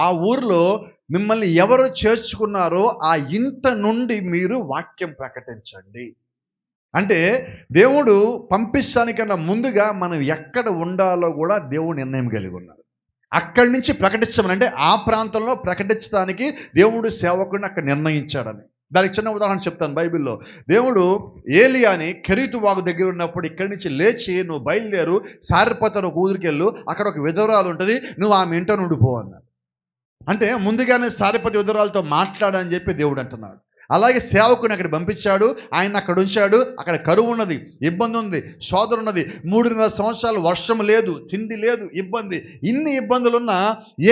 ఆ ఊరిలో మిమ్మల్ని ఎవరు చేర్చుకున్నారో ఆ ఇంట నుండి మీరు వాక్యం ప్రకటించండి. అంటే దేవుడు పంపించడానికన్నా ముందుగా మనం ఎక్కడ ఉండాలో కూడా దేవుడు నిర్ణయం కలిగి ఉన్నాడు. అక్కడి నుంచి ప్రకటించమని, అంటే ఆ ప్రాంతంలో ప్రకటించడానికి దేవుడు సేవకుడిని అక్కడ నిర్ణయించాడని. దానికి చిన్న ఉదాహరణ చెప్తాను. బైబిల్లో దేవుడు ఏలియాని కెరీతు వాగు దగ్గర ఉన్నప్పుడు ఇక్కడి నుంచి లేచి నువ్వు బయలుదేరు, సారిపతను ఒక ఊరికి వెళ్ళు, అక్కడ ఒక విధవరాలు ఉంటుంది, నువ్వు ఆమె ఇంట నుండి పో అన్నాడు. అంటే ముందుగానే సారిపతి విధవరాలతో మాట్లాడని చెప్పి దేవుడు అంటున్నాడు. అలాగే సేవకుని అక్కడ పంపించాడు, ఆయన అక్కడ ఉంచాడు. అక్కడ కరువు ఉన్నది, ఇబ్బంది ఉంది, సోదరు ఉన్నది, 3.5 సంవత్సరాలు వర్షం లేదు, తిండి లేదు, ఇబ్బంది. ఇన్ని ఇబ్బందులున్నా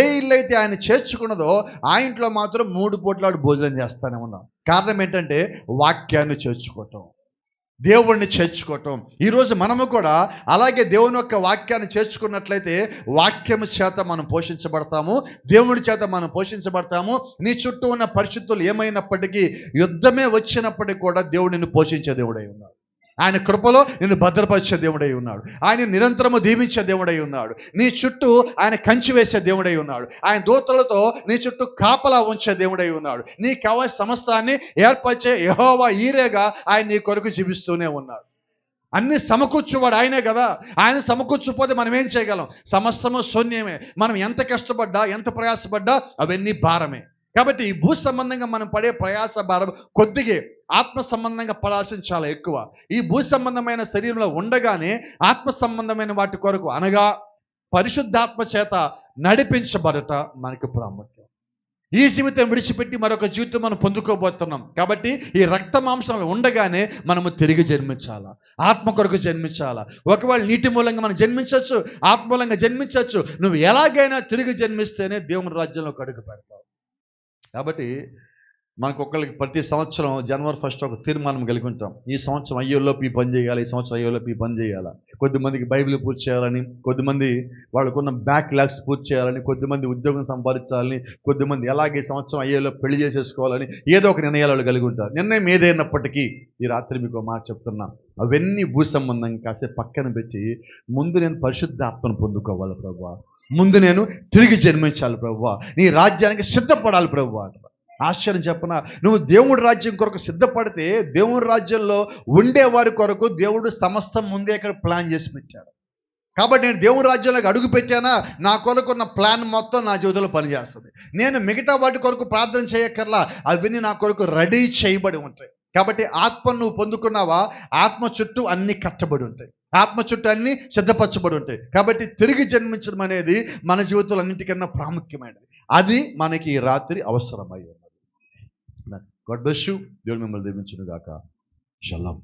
ఏ ఇల్లు అయితే ఆయన చేర్చుకున్నదో ఆ ఇంట్లో మాత్రం 3 పూటలాడు భోజనం చేస్తానే ఉన్నాం. కారణం ఏంటంటే వాక్యాన్ని చేర్చుకోవటం, దేవుణ్ణి చేర్చుకోవటం. ఈరోజు మనము కూడా అలాగే దేవుని యొక్క వాక్యాన్ని చేర్చుకున్నట్లయితే వాక్యము చేత మనం పోషించబడతాము, దేవుడి చేత మనం పోషించబడతాము. నీ చుట్టూ ఉన్న పరిస్థితులు ఏమైనప్పటికీ, యుద్ధమే వచ్చినప్పటికీ కూడా దేవుడు నిన్ను పోషించే దేవుడై ఉన్నాడు. ఆయన కృపలో నిన్ను భద్రపరిచే దేవుడై ఉన్నాడు. ఆయన నిరంతరము దీవించే దేవుడై ఉన్నాడు. నీ చుట్టూ ఆయన కంచి వేసే దేవుడై ఉన్నాడు. ఆయన దూతలతో నీ చుట్టూ కాపలా ఉంచే దేవుడై ఉన్నాడు. నీకు కావాల్సిన సమస్తాన్ని ఏర్పరిచే యెహోవా ఈరేగా ఆయన నీ కొరకు జీవిస్తూనే ఉన్నాడు. అన్ని సమకూర్చువాడు ఆయనే కదా. ఆయన సమకూర్చుపోతే మనం ఏం చేయగలం? సమస్తము శూన్యమే. మనం ఎంత కష్టపడ్డా, ఎంత ప్రయాసపడ్డా అవన్నీ భారమే. కాబట్టి ఈ భూ సంబంధంగా మనం పడే ప్రయాస భారం కొద్దిగే, ఆత్మ సంబంధంగా పడాల్సింది చాలా ఎక్కువ. ఈ భూ సంబంధమైన శరీరంలో ఉండగానే ఆత్మ సంబంధమైన వాటి కొరకు, అనగా పరిశుద్ధాత్మ చేత నడిపించబడట మనకి ప్రాముఖ్యం. ఈ జీవితం విడిచిపెట్టి మరొక జీవితం మనం పొందుకోబోతున్నాం. కాబట్టి ఈ రక్త మాంసాలు ఉండగానే మనము తిరిగి జన్మించాలా, ఆత్మ కొరకు జన్మించాలా. ఒకవేళ నీటి మూలంగా మనం జన్మించవచ్చు, ఆత్మ మూలంగా జన్మించవచ్చు. నువ్వు ఎలాగైనా తిరిగి జన్మిస్తేనే దేవుని రాజ్యంలోకి అడుగు పెడతావు. కాబట్టి మనకు ఒక్కరికి ప్రతి సంవత్సరం జనవరి 1 ఒక తీర్మానం కలిగి ఉంటాం. ఈ సంవత్సరం అయ్యేలోపు ఈ పని చేయాలి, ఈ సంవత్సరం అయ్యేలోపు ఈ పని చేయాలి. కొద్దిమందికి బైబిల్ పూర్తి చేయాలని, కొద్దిమంది వాళ్ళకున్న బ్యాక్లాగ్స్ పూర్తి చేయాలని, కొద్దిమంది ఉద్యోగం సంపాదించాలని, కొద్దిమంది ఎలాగే ఈ సంవత్సరం అయ్యేలోపు పెళ్లి చేసేసుకోవాలని ఏదో ఒక నిర్ణయాలు కలిగి ఉంటారు. నిర్ణయం ఏదైనప్పటికీ ఈ రాత్రి మీకు మాట చెప్తున్నా, అవన్నీ భూ సంబంధం కాసేపు పక్కన పెట్టి ముందు నేను పరిశుద్ధాత్మను పొందుకోవాలి ప్రభువా, ముందు నేను తిరిగి జన్మించాలి ప్రభువా, నీ రాజ్యానికి సిద్ధపడాలి ప్రభువా. ఆశ్చర్యం చెప్పనా, నువ్వు దేవుడి రాజ్యం కొరకు సిద్ధపడితే దేవుడి రాజ్యంలో ఉండేవారి కొరకు దేవుడు సమస్తం ముందే ఇక్కడ ప్లాన్ చేసి పెట్టాడు. కాబట్టి నేను దేవుడి రాజ్యంలోకి అడుగు పెట్టానా, నా కొరకు ఉన్న ప్లాన్ మొత్తం నా జీవితంలో పనిచేస్తుంది. నేను మిగతా వాటి కొరకు ప్రార్థన చేయక్కర్లా, అవన్నీ నా కొరకు రెడీ చేయబడి ఉంటాయి. కాబట్టి ఆత్మ నువ్వు పొందుకున్నావా, ఆత్మ చుట్టూ అన్ని కట్టబడి ఉంటాయి, ఆత్మ చుట్టూ అన్ని సిద్ధపరచబడి ఉంటాయి. కాబట్టి తిరిగి జన్మించడం అనేది మన జీవితంలో అన్నింటికన్నా ప్రాముఖ్యమైనది. అది మనకి ఈ రాత్రి అవసరమై ఉన్నది. God bless you. దేవుడు మిమ్మల్ని దీవించును గాక. షలాం.